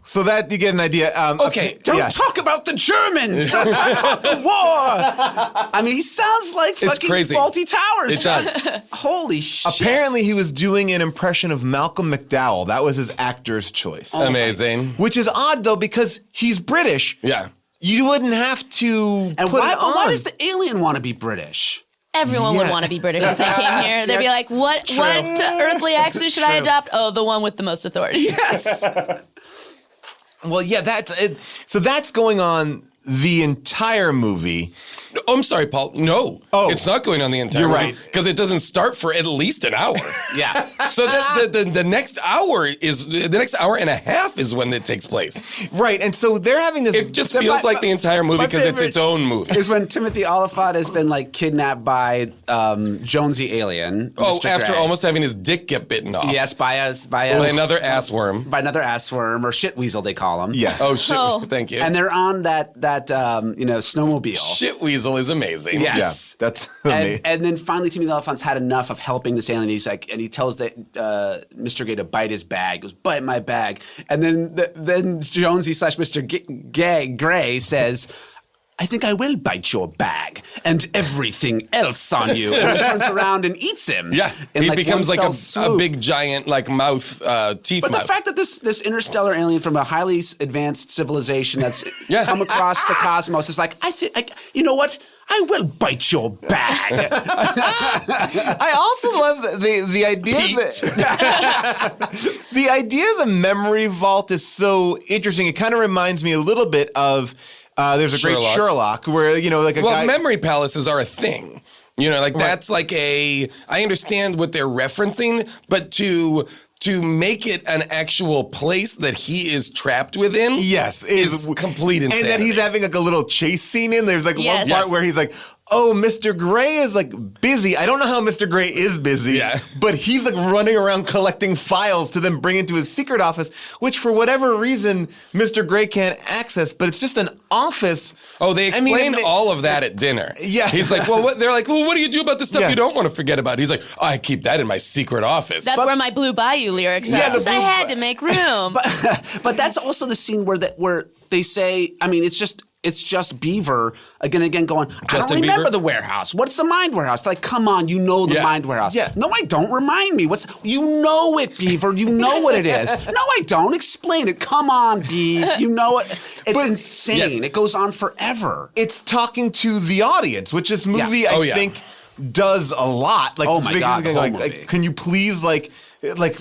So that you get an idea. Don't talk about the Germans. Don't talk about the war. I mean, he sounds like fucking crazy. Faulty Towers. It does. Holy shit. Apparently, he was doing an impression of Malcolm McDowell. That was his actor's choice. Amazing. Which is odd, though, because he's British. Yeah. You wouldn't have to And put why, it on. why does the alien want to be British? Everyone would want to be British if they came here. They'd be like, what earthly accent should I adopt? Oh, the one with the most authority. Yes. Well, yeah, that's it. So that's going on the entire movie. Oh, I'm sorry, Paul. No, it's not going on the entire You're movie, right. because it doesn't start for at least an hour. Yeah. So the next hour and a half is when it takes place. Right, and so they're having this. It just feels like the entire movie because it's its own movie. Is when Timothy Oliphant has been like kidnapped by Jonesy Alien. Oh, Mr. after Gray. almost having his dick get bitten off. Yes, by another ass worm. By another ass worm or shit weasel they call him. Yes. Oh shit! Oh. Thank you. And they're on that snowmobile. Shit weasel is amazing. Yes. Yeah, that's amazing. And then finally, Timothy Oliphant's had enough of helping this alien. He's like, and he tells Mr. Gray to bite his bag. He goes, bite my bag. And then Jonesy / Mr. Gray says, I think I will bite your bag and everything else on you. And he turns around and eats him. Yeah, in he becomes one like fell a swoop. big giant mouth, teeth But mouth. the fact that this interstellar alien from a highly advanced civilization that's come across the cosmos is like, you know what? I will bite your bag. I also love the idea that the idea of the memory vault is so interesting. It kind of reminds me a little bit of there's a great Sherlock where like a guy. Memory palaces are a thing. That's like I understand what they're referencing, but to make it an actual place that he is trapped within, is complete insanity. And that he's having like a little chase scene in. There's like one part where he's like, oh, Mr. Gray is like busy. I don't know how Mr. Gray is busy, but he's like running around collecting files to then bring into his secret office, which for whatever reason, Mr. Gray can't access, but it's just an office. Oh, they explain all of that at dinner. Yeah. He's like, they're like, well, what do you do about the stuff you don't want to forget about? He's like, I keep that in my secret office. That's where my Blue Bayou lyrics are. Because I had to make room. But that's also the scene where they say, I mean, it's just Beaver again going, I don't remember the warehouse. What's the mind warehouse? Like, come on, you know the mind warehouse. Yeah. No, I don't. Remind me. You know it, Beaver. You know what it is. No, I don't. Explain it. Come on, Beav. You know it. It's insane. Yes. It goes on forever. It's talking to the audience, which this movie I think does a lot. Like, oh my God, like, can you please like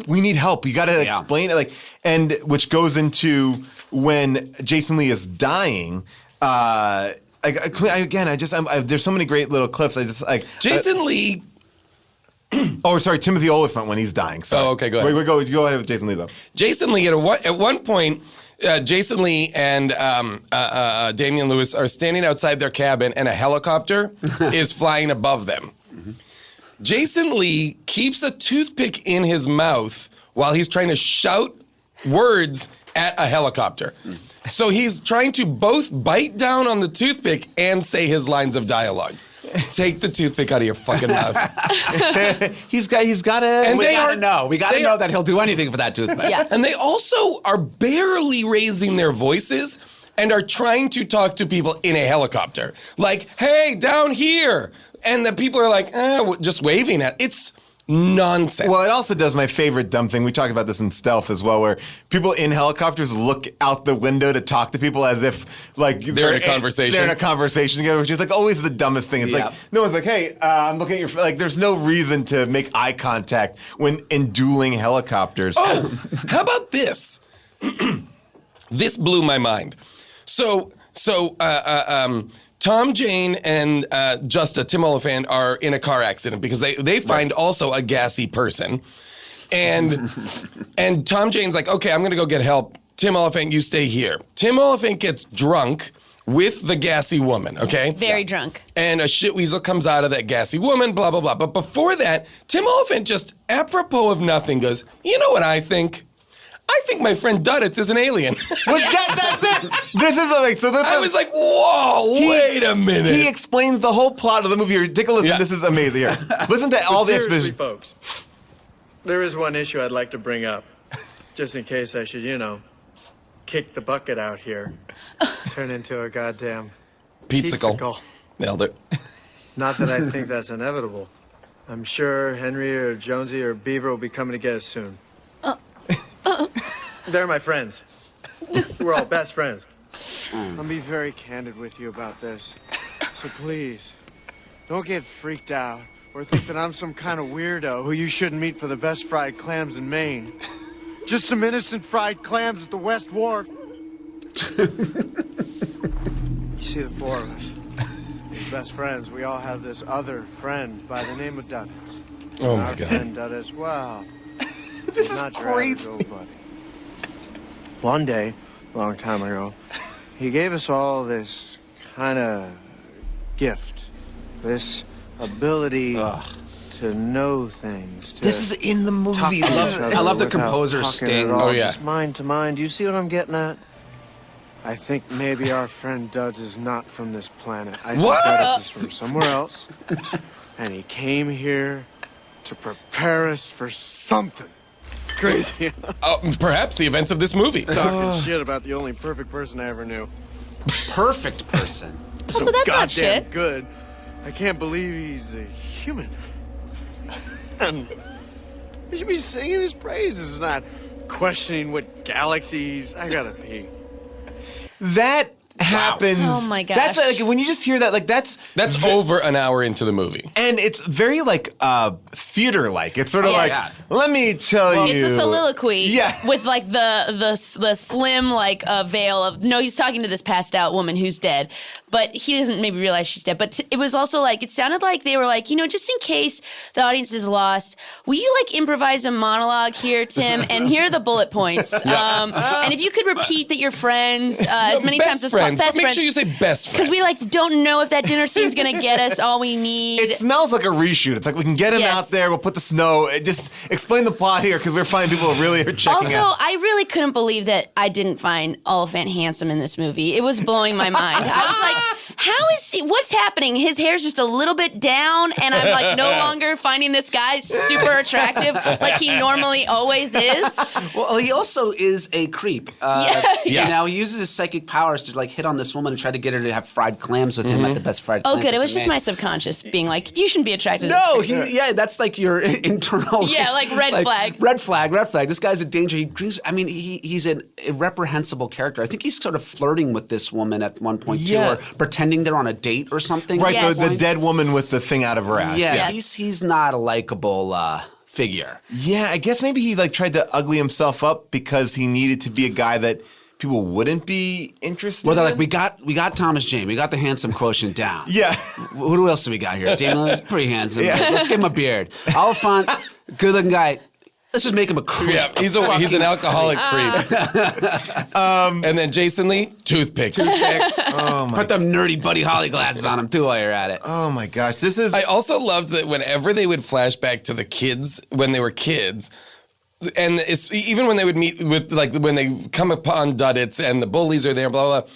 we need help. You got to explain it. And which goes into when Jason Lee is dying. There's so many great little clips. Jason Lee. Oh, sorry, Timothy Oliphant when he's dying. Sorry. Oh, okay, go ahead. Go ahead with Jason Lee though. Jason Lee at one point, Jason Lee and Damian Lewis are standing outside their cabin, and a helicopter is flying above them. Mm-hmm. Jason Lee keeps a toothpick in his mouth while he's trying to shout words at a helicopter. So he's trying to both bite down on the toothpick and say his lines of dialogue. Take the toothpick out of your fucking mouth. He's got to. And we gotta know that he'll do anything for that toothpick. Yeah. And they also are barely raising their voices and are trying to talk to people in a helicopter. Like, hey, down here. And the people are like, just waving at. It's nonsense. Well, it also does my favorite dumb thing. We talked about this in Stealth as well, where people in helicopters look out the window to talk to people as if like they're in a conversation. They're in a conversation together, which is like always the dumbest thing. It's like no one's like, hey, I'm looking at your like. There's no reason to make eye contact when in dueling helicopters. Oh, how about this? This blew my mind. So, Tom Jane and Tim Oliphant are in a car accident because they find also a gassy person. And Tom Jane's like, okay, I'm going to go get help. Tim Oliphant, you stay here. Tim Oliphant gets drunk with the gassy woman, okay? Very drunk. And a shit weasel comes out of that gassy woman, blah, blah, blah. But before that, Tim Oliphant just apropos of nothing goes, you know what I think? I think my friend Duddits is an alien. Well, that's it. This is like so. I was like, whoa, wait a minute. He explains the whole plot of the movie. Take a listen. Yeah. This is amazing. Here, listen to all the exposition. Folks, there is one issue I'd like to bring up, just in case I should, kick the bucket out here, turn into a goddamn pizzicle. Nailed it. Not that I think that's inevitable. I'm sure Henry or Jonesy or Beaver will be coming to get us soon. They're my friends. We're all best friends. I'll be very candid with you about this. So please, don't get freaked out or think that I'm some kind of weirdo who you shouldn't meet for the best fried clams in Maine. Just some innocent fried clams at the West Wharf. You see the four of us. As best friends, we all have this other friend by the name of Dud. Oh, my Our God. friend Dud as well. This He's is not your average crazy. old buddy. One day, a long time ago, he gave us all this kind of gift. This ability to know things. To This is in the movie. talk to each other I love the without composer's talking sting. at all, Oh, yeah. Just mind to mind. Do you see what I'm getting at? I think maybe our friend Duds is not from this planet. I What? think Duds is from somewhere else. And he came here to prepare us for something. Crazy. Perhaps the events of this movie. Talking shit about the only perfect person I ever knew. Perfect person. So that's goddamn not shit. good. I can't believe he's a human. And we should be singing his praises, not questioning what galaxies. I gotta pee. That happens. Oh my gosh. That's like when you just hear that, like that's Over an hour into the movie. and it's very like theater-like. It's sort of Yes. like, let me tell you. It's a soliloquy Yeah. with like the slim like veil of no, he's talking to this passed out woman who's dead, but he doesn't maybe realize she's dead. But it was also like it sounded like they were like, just in case the audience is lost, will you like improvise a monologue here, Tim? And here are the bullet points. And if you could repeat that you're friends as many best times as friends, possible. but make sure you say best friends. Because we like don't know if that dinner scene's gonna get us all we need. It smells like a reshoot. It's like we can get him Yes. out there. We'll put the snow. Just explain the plot here because we're finding people who really are checking Also, out. I really couldn't believe that I didn't find Oliphant handsome in this movie. It was blowing my mind. I was like, how is he? What's happening? His hair's just a little bit down, and I'm like no longer finding this guy super attractive like he normally always is. Well, he also is a creep. Yeah. Now he uses his psychic powers to like hit on this woman and try to get her to have fried clams with him at the best fried. Oh, clam good. It place was in just Maine. my subconscious being like, you shouldn't be attracted to No, this. that's like your internal. Yeah, like red flag. Red flag. This guy's a danger. He's an irreprehensible character. I think he's sort of flirting with this woman at one point Yeah. too, or pretending they're on a date or something. Right, Yes. the dead woman with the thing out of her ass. Yeah, Yes. he's not a likable figure. Yeah, I guess maybe he like tried to ugly himself up because he needed to be a guy that people wouldn't be interested Well, they're in. like, we got Thomas Jane. We got the handsome quotient down. Yeah. Who else do we got here? Daniel, pretty handsome. Yeah. Let's give him a beard. Oliphant, good-looking guy. Let's just make him a creep. Yeah, he's an alcoholic creep. And then Jason Lee, toothpicks. Put them nerdy Buddy Holly glasses on him, too, while you're at it. Oh my gosh, this is. I also loved that whenever they would flash back to the kids when they were kids, and even when they would meet with, like, when they come upon Duddits and the bullies are there, blah, blah, blah.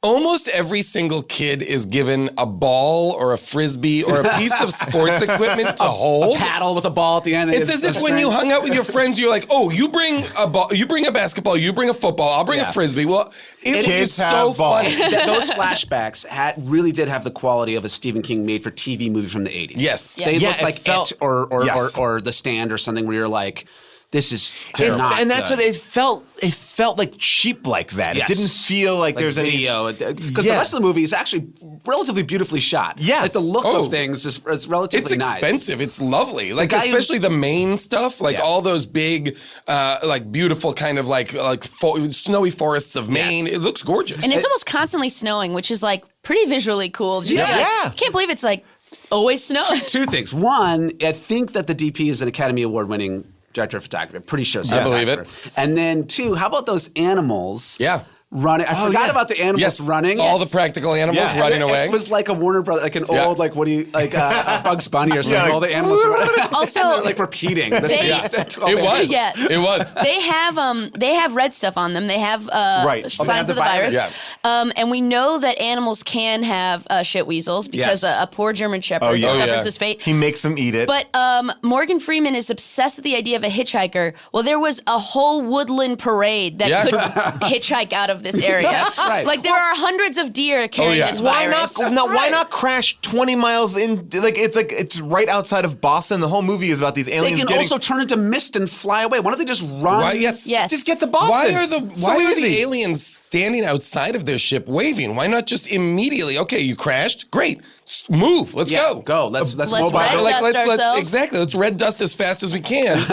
Almost every single kid is given a ball or a frisbee or a piece of sports equipment to hold. Paddle with a ball at the end. It's as if when you hung out with your friends, you're like, oh, you bring a ball, you bring a basketball, you bring a football, I'll bring a frisbee. Well, it was Kids so have balls. funny. Those flashbacks really did have the quality of a Stephen King made-for-TV movie from the 80s. Yes. They Yeah, looked it like felt- It or, Yes. or The Stand or something where you're like, this is It- not and that's good. what it felt. It felt like cheap like that. Yes. It didn't feel like, there's any. video because Yeah. the rest of the movie is actually relatively beautifully shot. Yeah. like the look Oh. of things is relatively It's nice. expensive. It's lovely. Like, guy who- especially the main stuff, like Yeah. all those big, like beautiful kind of like snowy forests of Maine. Yes. It looks gorgeous. And it's almost constantly snowing, which is like pretty visually cool. Just Yeah. like, Yeah. can't believe it's like always snowing. Two things. One, I think that the DP is an Academy Award winning director of photography. I'm pretty sure. I believe it. And then two, how about those animals? Yeah. Running. I forgot yeah. about the animals Yes, running. all the practical animals Yeah. running away. It was like a Warner Brother, like an Yeah. old, like what do you, like a Bugs Bunny or something. Yeah, like, all the animals are running. Also, and they're like repeating. The same Yeah. 12 It was. animals. Yeah. It was. They have red stuff on them. They have Right. signs Oh, they have of the the virus. virus. And we know that animals can have shit weasels because Yes. a poor German Shepherd Oh, yeah. suffers Oh, yeah. this fate. He makes them eat it. But Morgan Freeman is obsessed with the idea of a hitchhiker. Well, there was a whole woodland parade that Yeah. could hitchhike out of this area. That's right. Like there are hundreds of deer carrying yeah. this why virus. not? No, why not crash 20 miles in? Like it's right outside of Boston. The whole movie is about these They aliens can getting. also turn into mist and fly away. Why don't they just run? Why, yes. Yes. Just get to Boston. Why are So the easy. aliens standing outside of their ship waving? Why not just immediately? Okay, you crashed. Great. move. Let's go. Go. Let's Let's mobile. red dust ourselves. Exactly. Let's red dust as fast as we can.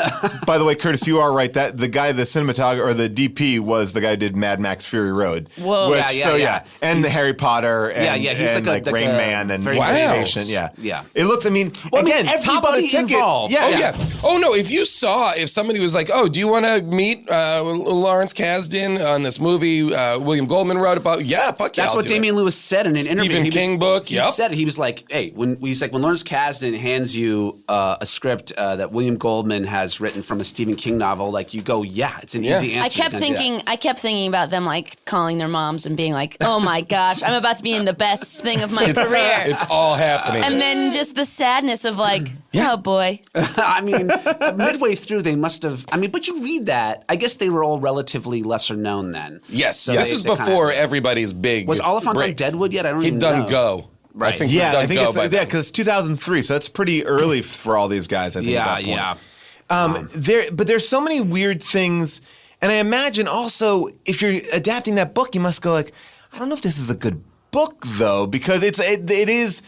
By the way, Curtis, you are right. That the guy, the cinematographer or the DP, was the guy who did Mad Max Fury Road. Whoa. Which, Yeah. and the Harry Potter. And, he's and like Rain Man and very Animation. famous. Yeah. It looks. I mean, Well, again, top of the everybody ticket. involved. Yeah. Oh, yeah. Oh, no. If somebody was like, oh, do you want to meet Lawrence Kasdan on this movie William Goldman wrote about? Yeah, fuck yeah. That's what Damian Lewis said in an interview. Stephen King book. He said, he was like, hey, when Lawrence Kasdan hands you a script that William Goldman has written from a Stephen King novel, like you go, yeah, it's an easy answer. I kept thinking about them like calling their moms and being like, oh my gosh, I'm about to be in the best thing of my career. It's all happening. And then just the sadness of like, oh boy. I mean, midway through, they must have. I mean, but you read that. I guess they were all relatively lesser known then. Yes. So This is before everybody's big. Was Oliphant on breaks. Deadwood yet? I don't He'd even done know. Go. Right. I think he'd done I think Go it's by then. because it's 2003, so that's pretty early for all these guys. I think. At that point. But there's so many weird things, and I imagine also if you're adapting that book, you must go like, I don't know if this is a good book though, because it is.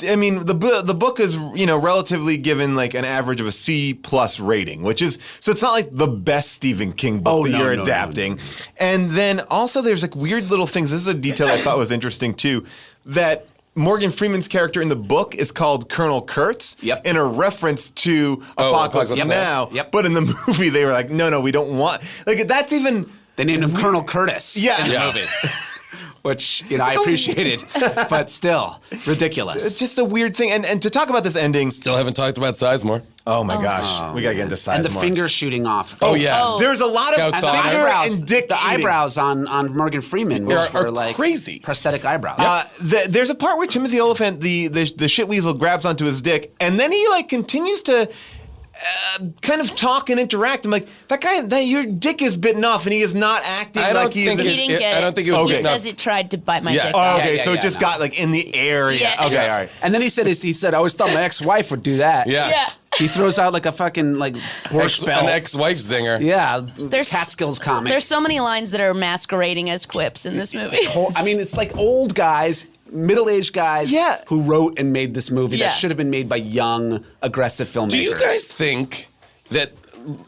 I mean, the book is, relatively given like an average of a C+ rating, which is, so it's not like the best Stephen King book you're adapting. No. And then also there's like weird little things. This is a detail I thought was interesting too, that Morgan Freeman's character in the book is called Colonel Kurtz in a reference to Apocalypse Now. But in the movie they were like, no, we don't want, like that's even. They named him Colonel Curtis in the movie. Which, I appreciated, but still, ridiculous. It's just a weird thing. And to talk about this ending. Still haven't talked about Sizemore. Oh, my gosh. We got to get into Sizemore. And the finger shooting off. Oh, yeah. There's a lot of finger and dick The eating. eyebrows on Morgan Freeman were like crazy. Prosthetic eyebrows. There's a part where Timothy Olyphant, the shit weasel, grabs onto his dick, and then he like continues to kind of talk and interact. I'm like, that guy, your dick is bitten off, and he is not acting like he's. He didn't get it. I don't think it was. He says it tried to bite my dick. Oh, okay, so it just got like in the area. Yeah. Okay, all right. And then he said, I always thought my ex-wife would do that. Yeah. He throws out like a fucking like Borscht Belt. An ex-wife zinger. Yeah, Catskills comic. There's so many lines that are masquerading as quips in this movie. I mean, it's like old guys, middle-aged guys who wrote and made this movie that should have been made by young, aggressive filmmakers. Do you guys think that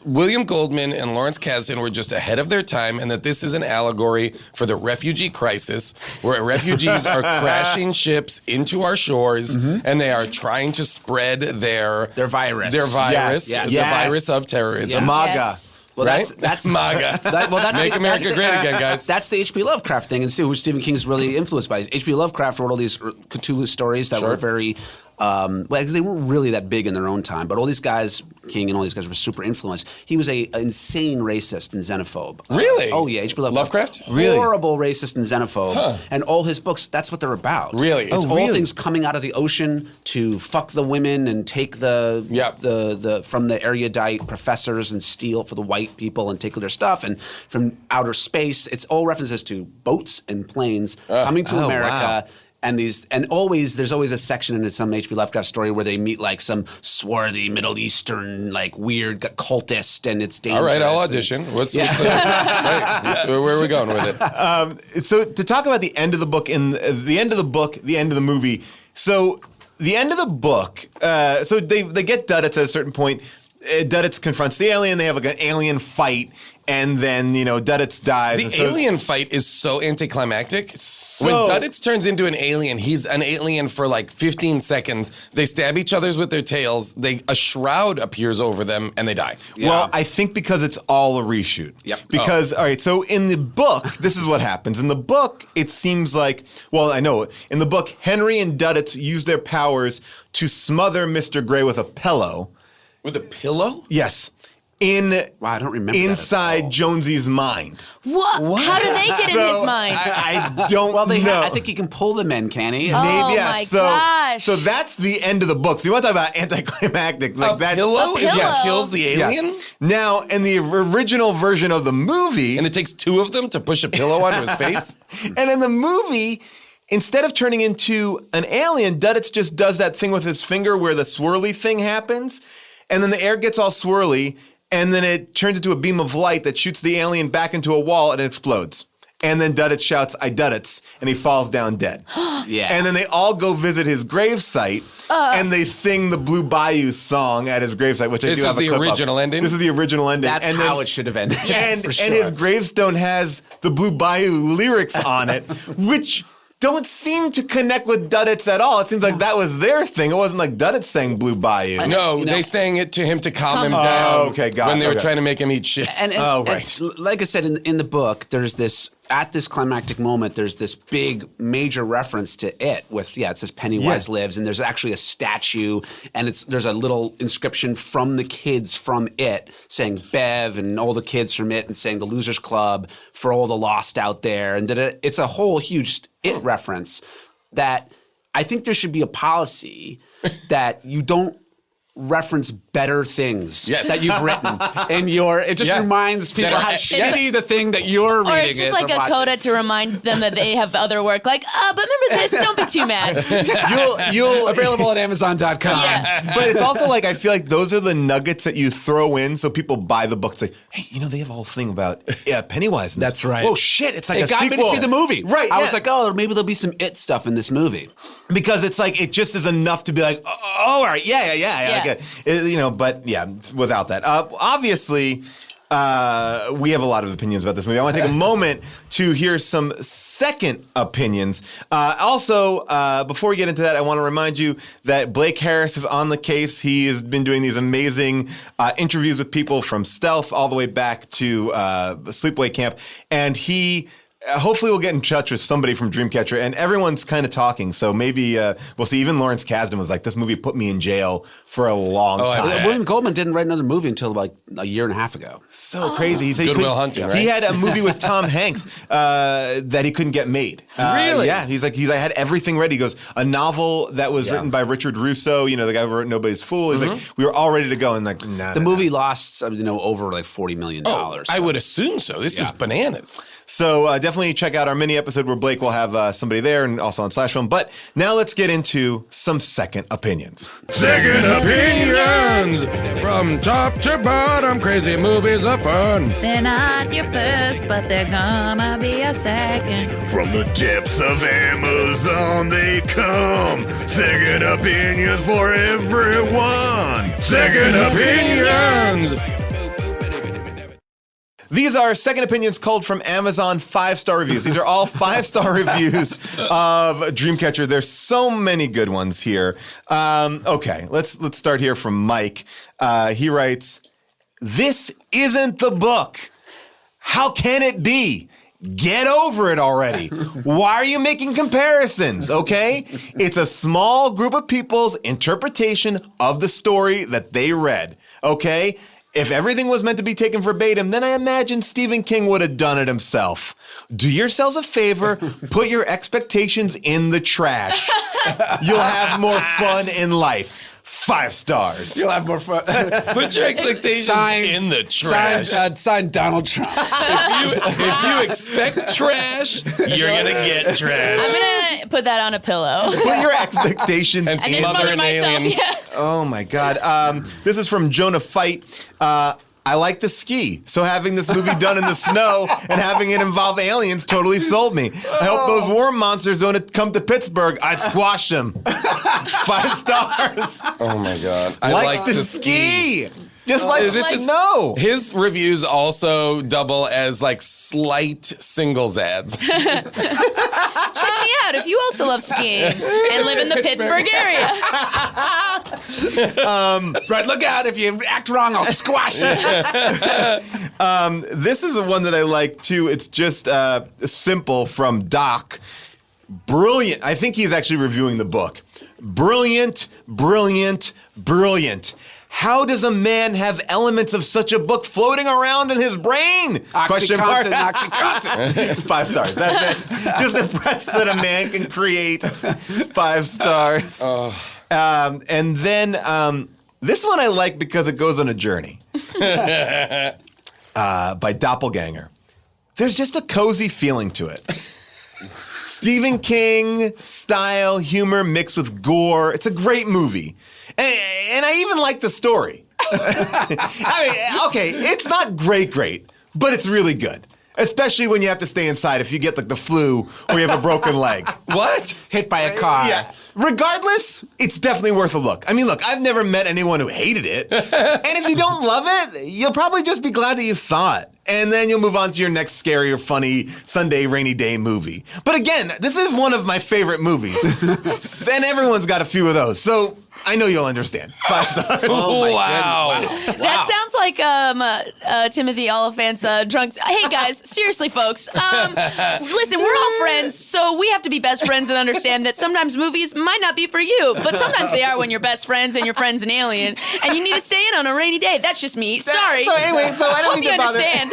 William Goldman and Lawrence Kasdan were just ahead of their time, and that this is an allegory for the refugee crisis, where refugees are crashing ships into our shores, and they are trying to spread their virus. Their virus. Yes. The virus of terrorism. MAGA. Yes. Well, Right? that's MAGA. That's Make America great again, guys. That's the H.P. Lovecraft thing, and who Stephen King's really influenced by. H.P. Lovecraft wrote all these Cthulhu stories that were very. They weren't really that big in their own time, but all these guys, King and all these guys, were super influenced. He was an insane racist and xenophobe. Really? Oh yeah, H.P. Lovecraft? Really? Horrible racist and xenophobe. And all his books, that's what they're about. Really? It's all really? things coming out of the ocean to fuck the women and take the from the erudite professors and steal for the white people and take their stuff, and from outer space. It's all references to boats and planes coming to America. Wow. And there's always a section in some H.P. Lovecraft story where they meet like some swarthy Middle Eastern like weird cultist, and it's dangerous. All right, I'll audition. Where are we going with it? So to talk about the end of the book, the end of the movie. So the end of the book. So they get Duddits at a certain point. Duddits confronts the alien. They have like an alien fight, and then Duddits dies. The alien fight is so anticlimactic. When Duddits turns into an alien, he's an alien for like 15 seconds. They stab each other with their tails. A shroud appears over them, and they die. Yeah. Well, I think because it's all a reshoot. Yep. Because, all right, so in the book, this is what happens. In the book, it seems like, well, I know, in the book, Henry and Duddits use their powers to smother Mr. Grey with a pillow. With a pillow? Yes. I don't remember inside that at all. Jonesy's mind. What? How do they get in his mind? I don't know. I think he can pull them in, can he? Oh, my gosh. So that's the end of the book. So you want to talk about anticlimactic? Like that pillow? A pillow? Yeah, kills the alien? Yes. Now, in the original version of the movie, And it takes two of them to push a pillow onto his face? and in the movie, instead of turning into an alien, Duddits just does that thing with his finger where the swirly thing happens, and then the air gets all swirly, and then it turns into a beam of light that shoots the alien back into a wall and it explodes. and then Duddits shouts, "I Duddits," and he falls down dead. Yeah. And then they all go visit his gravesite, and they sing the Blue Bayou song at his gravesite, which I do have a clip of. This is the original ending? This is the original ending. That's and how it should have ended. Yes. And his gravestone has the Blue Bayou lyrics on it, which don't seem to connect with Duddits at all. It seems like that was their thing. It wasn't like Duddits sang Blue Bayou. No, they sang it to him to calm him down. okay, got when it, they were okay. trying to make him eat shit. And right. like I said in the book, there's this at this climactic moment. There's this big major reference to it. It says Pennywise lives, and there's actually a statue, and there's a little inscription from the kids from it saying Bev and all the kids from it, and saying the Losers Club for all the lost out there, and it's a whole huge it reference that I think there should be a policy that you don't reference better things that you've written in your. It just reminds people how shitty the thing that you're reading is. Or it's just like a coda to remind them that they have other work. Like, but remember this, don't be too mad. You'll Available at Amazon.com. Yeah. But it's also like, I feel like those are the nuggets that you throw in so people buy the book. It's like, hey, they have a whole thing about Pennywise. That's right. Oh, shit, it's like It a got sequel. me to see the movie. Right, I yeah. was like, oh, maybe there'll be some it stuff in this movie. Because it's like, it just is enough to be like, all right, yeah. Okay. But yeah, without that. Obviously, we have a lot of opinions about this movie. I want to take a moment to hear some second opinions. Also, before we get into that, I want to remind you that Blake Harris is on the case. He has been doing these amazing interviews with people from Stealth all the way back to Sleepaway Camp. And he... hopefully we'll get in touch with somebody from Dreamcatcher, and everyone's kind of talking, so maybe we'll see. Even Lawrence Kasdan was like, this movie put me in jail for a long time. William Goldman didn't write another movie until like a year and a half ago. So crazy. He said Good Will Hunting, right? He had a movie with Tom Hanks that he couldn't get made. Really? Yeah. He's like, I had everything ready. He goes, a novel that was written by Richard Russo, the guy who wrote Nobody's Fool. He's like, we were all ready to go, and like, nah. The movie lost, over like $40 million. I would assume so. This is bananas. So definitely check out our mini episode where Blake will have somebody there, and also on Slash Film. But now let's get into some second opinions. Second opinions from top to bottom. Crazy movies are fun. They're not your first, but they're gonna be a second. From the depths of Amazon they come. Second opinions for everyone. Second opinions. These are second opinions culled from Amazon 5-star reviews. These are all 5-star reviews of Dreamcatcher. There's so many good ones here. Okay, let's start here from Mike. He writes, "This isn't the book. How can it be? Get over it already. Why are you making comparisons, okay? It's a small group of people's interpretation of the story that they read, okay? If everything was meant to be taken verbatim, then I imagine Stephen King would have done it himself. Do yoursells a favor, put your expectations in the trash. You'll have more fun in life. 5 stars. You'll have more fun. Put your expectations in the trash. Signed Donald Trump. If you expect trash, you're going to get trash. I'm going to put that on a pillow. Put your expectations and I just smother smothered an myself. alien. Yeah. Oh my God. This is from Jonah Fight. I like to ski, so having this movie done in the snow and having it involve aliens totally sold me. I hope those worm monsters don't come to Pittsburgh. I'd squash them. 5 stars. Oh my God. I Likes like to ski. Just like This is- no. His reviews also double as like slight singles ads. Check me out if you also love skiing and live in the Pittsburgh area. Right, look out. If you act wrong, I'll squash you. This is the one that I like too. It's just simple from Doc. Brilliant. I think he's actually reviewing the book. Brilliant, brilliant, brilliant. How does a man have elements of such a book floating around in his brain? Oxycontin. 5 stars. That's it. Just impressed that a man can create 5 stars. And then this one I like because it goes on a journey. By Doppelganger. There's just a cozy feeling to it. Stephen King style humor mixed with gore. It's a great movie. And I even like the story. I mean, okay, it's not great, but it's really good. Especially when you have to stay inside if you get like the flu or you have a broken leg. What? Hit by a car. Yeah. Regardless, it's definitely worth a look. I mean, look, I've never met anyone who hated it. And if you don't love it, you'll probably just be glad that you saw it. And then you'll move on to your next scary or funny Sunday rainy day movie. But again, this is one of my favorite movies. And everyone's got a few of those. So I know you'll understand. 5 stars. Oh, wow. That sounds like Timothy Oliphant's drunk. Hey guys, seriously, folks. Listen, we're all friends, so we have to be best friends and understand that sometimes movies might not be for you, but sometimes they are when you're best friends and your friend's an alien, and you need to stay in on a rainy day. That's just me. Sorry. So anyway, so I don't hope need you to bother. understand.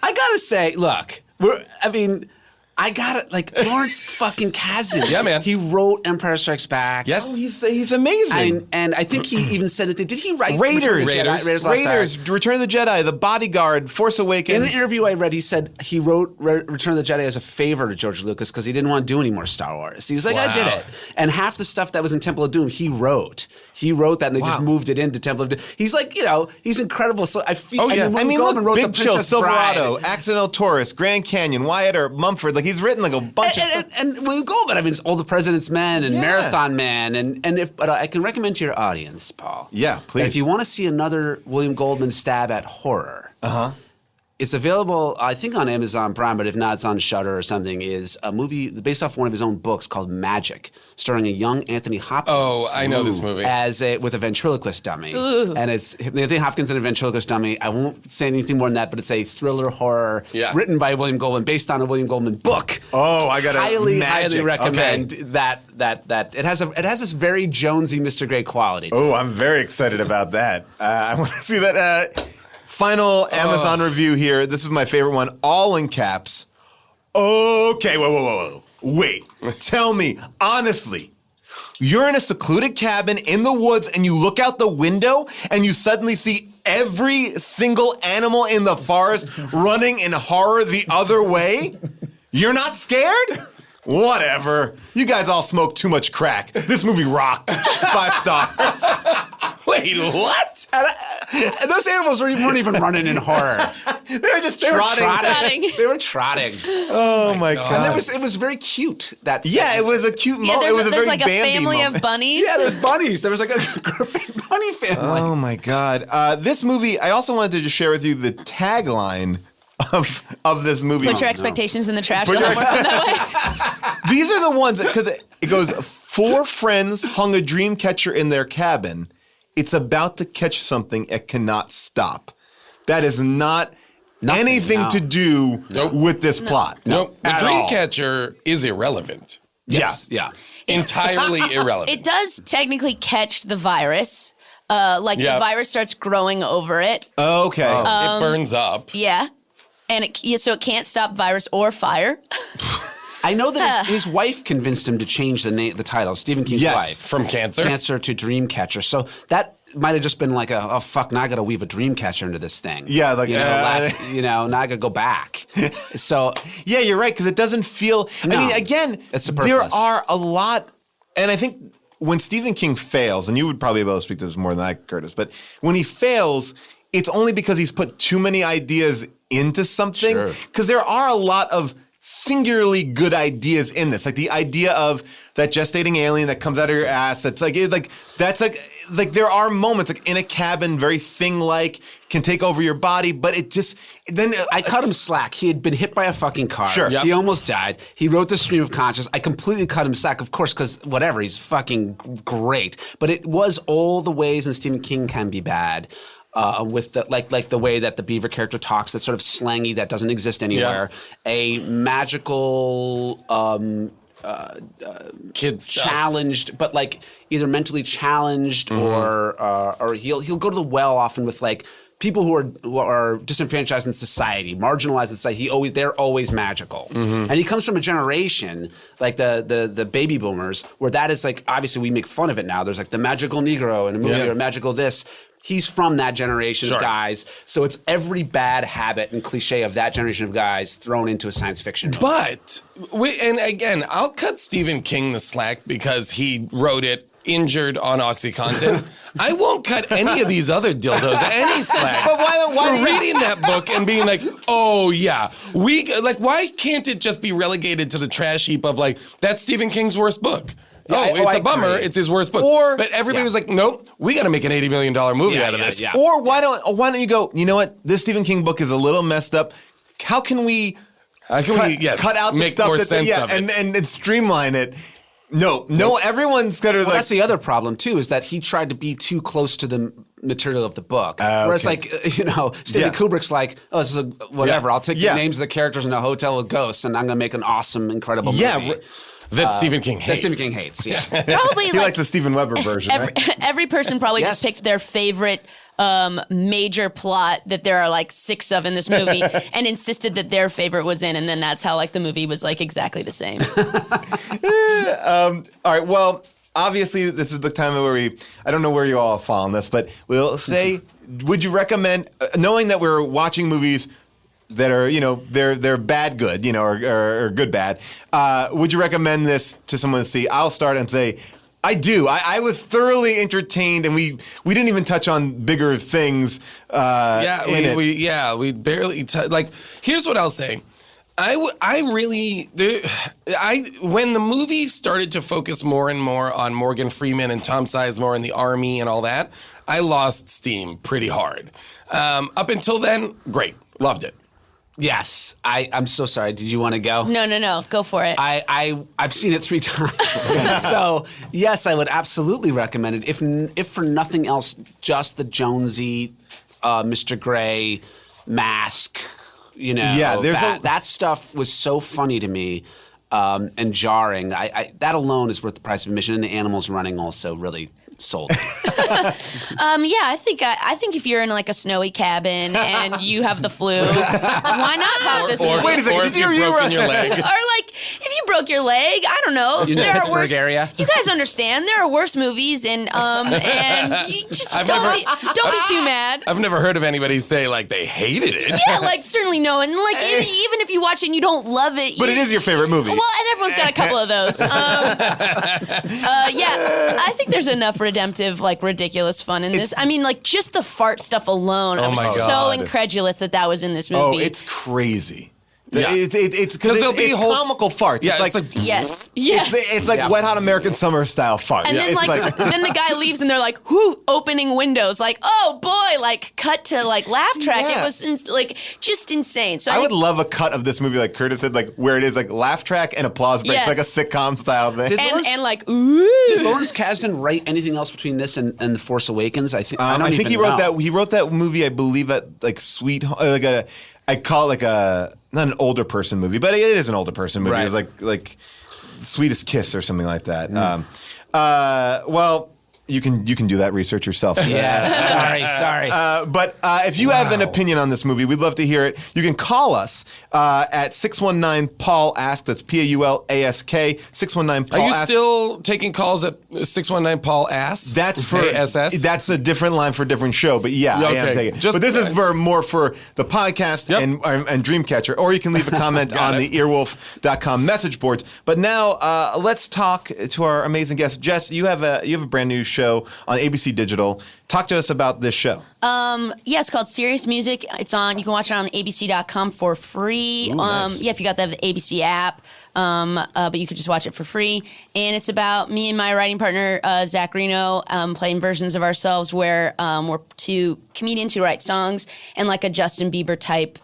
I gotta say, look, I got it. Like Lawrence fucking Kasdan. Yeah, man. He wrote Empire Strikes Back. Yes. Oh, he's amazing. And I think he even said it. Did he write Raiders, Last Return of the Jedi, The Bodyguard, Force Awakens. In an interview I read, he said he wrote Return of the Jedi as a favor to George Lucas because he didn't want to do any more Star Wars. He was like, I did it. And half the stuff that was in Temple of Doom, he wrote. He wrote that, and they just moved it into Temple of Doom. He's like, he's incredible. So I feel. Oh, yeah. I mean, look, wrote Big Chill, Silverado, Bride. Accidental Tourist, Grand Canyon, Wyatt Earp, Mumford. Like he's written like a bunch of. And William Goldman, I mean, it's All the President's Men and Marathon Man, but I can recommend to your audience, Paul. Yeah, please. That if you want to see another William Goldman stab at horror, it's available, I think, on Amazon Prime, but if not, it's on Shudder or something. Is a movie based off one of his own books called Magic, starring a young Anthony Hopkins. Oh, I know this movie. With a ventriloquist dummy. And it's Anthony Hopkins and a ventriloquist dummy. I won't say anything more than that, but it's a thriller horror written by William Goldman, based on a William Goldman book. Oh, I gotta highly recommend that it has this very Jonesy Mr. Grey quality to it. Oh, I'm very excited about that. I want to see that. Final Amazon review here. This is my favorite one, all in caps. Okay, whoa. Wait, tell me, honestly, you're in a secluded cabin in the woods and you look out the window and you suddenly see every single animal in the forest running in horror the other way? You're not scared? Whatever. You guys all smoke too much crack. This movie rocked. 5 stars. Wait, what? And those animals weren't even running in horror. They were just trotting. They were trotting. Oh my God. And it was very cute. It was a cute moment. It was a very like a Bambi family moment. Of bunnies. Yeah, there's bunnies. There was like a bunny family. Oh my God. This movie, I also wanted to just share with you the tagline of this movie. Put your expectations in the trash. You'll have more fun that way. These are the ones because it goes, 4 friends hung a Dreamcatcher in their cabin. It's about to catch something it cannot stop. That is not anything to do with this plot. Nope. The Dreamcatcher is irrelevant. Yes. Yeah. Entirely irrelevant. It does technically catch the virus. The virus starts growing over it. Okay. It burns up. Yeah. And so it can't stop virus or fire. I know that his wife convinced him to change the title, Stephen King's wife. From Cancer to Dreamcatcher. So that might have just been like now I got to weave a Dreamcatcher into this thing. Yeah, like now I got to go back. So yeah, you're right because it doesn't feel. No, I mean, again, there are a lot, and I think when Stephen King fails, and you would probably be able to speak to this more than I, Curtis, but when he fails, it's only because he's put too many ideas into something. Because there are a lot of singularly good ideas in this, like the idea of that gestating alien that comes out of your ass. That's like there are moments like in a cabin, very thing-like, can take over your body, but it just then I cut him slack. He had been hit by a fucking car. Sure, he almost died. He wrote the Stream of Consciousness. I completely cut him slack, of course, because whatever, he's fucking great. But it was all the ways in Stephen King can be bad. With the like the way that the Beaver character talks, that's sort of slangy, that doesn't exist anywhere. Yeah. A magical kid challenged, but like either mentally challenged or he'll go to the well often with like people who are disenfranchised in society, marginalized in society. They're always magical, and he comes from a generation like the baby boomers where that is like obviously we make fun of it now. There's like the magical Negro in a movie or magical this. He's from that generation of guys, so it's every bad habit and cliche of that generation of guys thrown into a science fiction movie. But, and again, I'll cut Stephen King the slack because he wrote it injured on OxyContin, I won't cut any of these other dildos any slack But why for reading that book and being like, oh yeah, why can't it just be relegated to the trash heap of like, that's Stephen King's worst book? It's a bummer. It's his worst book. But everybody was like, nope, we got to make an $80 million movie out of this. Yeah. Or why don't you go, you know what? This Stephen King book is a little messed up. How can we cut out the make stuff more that's sense of it? and streamline it? No, everyone's got to like. That's the other problem too, is that he tried to be too close to the material of the book. Whereas, Stanley Kubrick's like, oh, this is whatever. I'll take the names of the characters in a hotel with ghosts, and I'm going to make an awesome, incredible movie. That Stephen King hates. That Stephen King hates, yeah. Probably he likes the Steven Weber version, right? Every person probably just picked their favorite major plot that there are like 6 of in this movie and insisted that their favorite was in, and then that's how like the movie was like exactly the same. All right, well, obviously this is the time where I don't know where you all fall on this, but we'll say, would you recommend, knowing that we're watching movies that are, they're bad good, or good bad, would you recommend this to someone to see? I'll start and say, I do. I was thoroughly entertained, and we didn't even touch on bigger things. We barely like. Here's what I'll say. When the movie started to focus more and more on Morgan Freeman and Tom Sizemore and the army and all that, I lost steam pretty hard. Up until then, great, loved it. Yes, I'm so sorry. Did you want to go? No. Go for it. I've seen it 3 times. So, yes, I would absolutely recommend it. If for nothing else, just the Jonesy, Mr. Gray mask, that stuff was so funny to me and jarring. That alone is worth the price of admission, and the animals running also really sold. I think if you're in like a snowy cabin and you have the flu, why not pop this movie? Wait a second, did you broken your leg? Or like if you broke your leg, I don't know. There are worse. Area. You guys understand there are worse movies, and you just don't be too mad. I've never heard of anybody say like they hated it. Yeah, like certainly no, and like even if you watch it and you don't love it, but it is your favorite movie. Well, and everyone's got a couple of those. I think there's enough redemptive, like ridiculous fun in this. I mean, like just the fart stuff alone. I'm so incredulous that was in this movie. Oh, it's crazy. Yeah. It's because there'll be comical farts. Yeah, it's like yes. It's like Wet Hot American Summer style fart. And then then the guy leaves and they're like, "Whoo!" Opening windows, like, "Oh boy!" Like cut to like laugh track. Yeah. It was just insane. So I would love a cut of this movie, like Curtis said, like where it is like laugh track and applause breaks, like a sitcom style thing. And like, ooh. Did Lawrence Kasdan write anything else between this and The Force Awakens? I think he wrote that. He wrote that movie. I believe that like I call it like not an older person movie, but it is an older person movie. Right. It was like Sweetest Kiss or something like that. Well, you can do that research yourself. Yes. Sorry. But if you have an opinion on this movie, we'd love to hear it. You can call us at 619-PAUL-ASK. That's PAULASK. 619-PAUL-ASK. Are you still taking calls at 619-PAUL-ASK? That's for ASS? That's a different line for a different show. But I am taking it. But this is more for the podcast and Dreamcatcher. Or you can leave a comment on the earwolf.com message boards. But now let's talk to our amazing guest. Jess, you have a brand new show on ABC Digital. Talk to us about this show. It's called Serious Music. You can watch it on abc.com for free. Ooh, nice. If you got the ABC app. But you could just watch it for free. And it's about me and my writing partner, Zach Reno, playing versions of ourselves where we're 2 comedians who write songs, and like a Justin Bieber type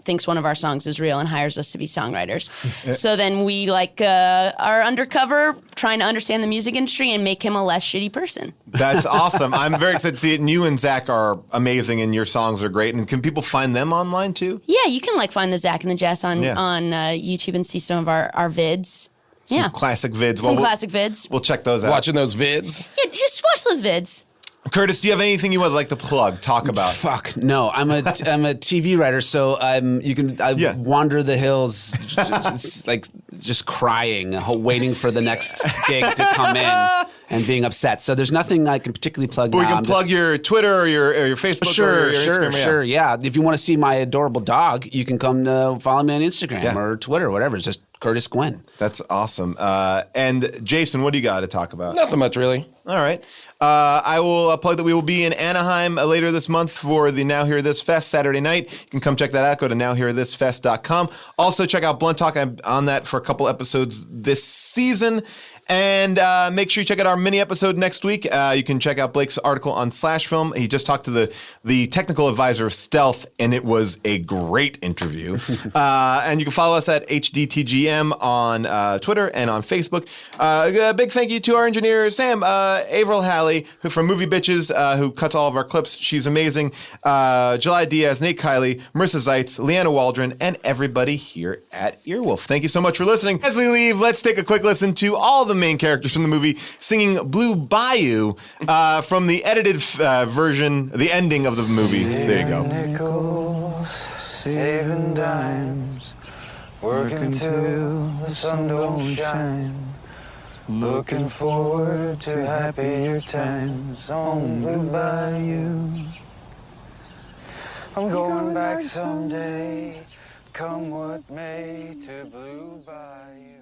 thinks one of our songs is real and hires us to be songwriters. So then we are undercover trying to understand the music industry and make him a less shitty person. That's awesome. I'm very excited to see it. And you and Zach are amazing, and your songs are great. And can people find them online too? Yeah, you can find the Zach and the Jess on YouTube and see some of our vids. Some classic vids. Classic vids. We'll check those out. Watching those vids? Yeah, just watch those vids. Curtis, do you have anything you would like to talk about? Fuck no, I'm a TV writer, so I wander the hills, just crying, waiting for the next gig to come in, and being upset. So there's nothing I can particularly plug. But we now. can plug your Twitter or your Facebook or your Instagram. Sure. Yeah. If you want to see my adorable dog, you can come follow me on Instagram or Twitter or whatever. It's just Curtis Gwinn. That's awesome. And Jason, what do you got to talk about? Nothing much, really. All right. I will plug that we will be in Anaheim later this month for the Now Hear This Fest Saturday night. You can come check that out. Go to nowhearthisfest.com. Also, check out Blunt Talk. I'm on that for a couple episodes this season. And make sure you check out our mini episode next week. You can check out Blake's article on Slash Film. He just talked to the technical advisor of Stealth, and it was a great interview. And you can follow us at HDTGM on Twitter and on Facebook. A big thank you to our engineer, Sam, Avril Halley, who from Movie Bitches, who cuts all of our clips. She's amazing. July Diaz, Nate Kiley, Marissa Zeitz, Leanna Waldron, and everybody here at Earwolf. Thank you so much for listening. As we leave, let's take a quick listen to all the main characters from the movie singing Blue Bayou from the edited version, the ending of the movie. There you go. Nickels, saving dimes, working till the sun don't shine, looking forward to happier times on Blue Bayou. I'm going back someday, come what may, to Blue Bayou.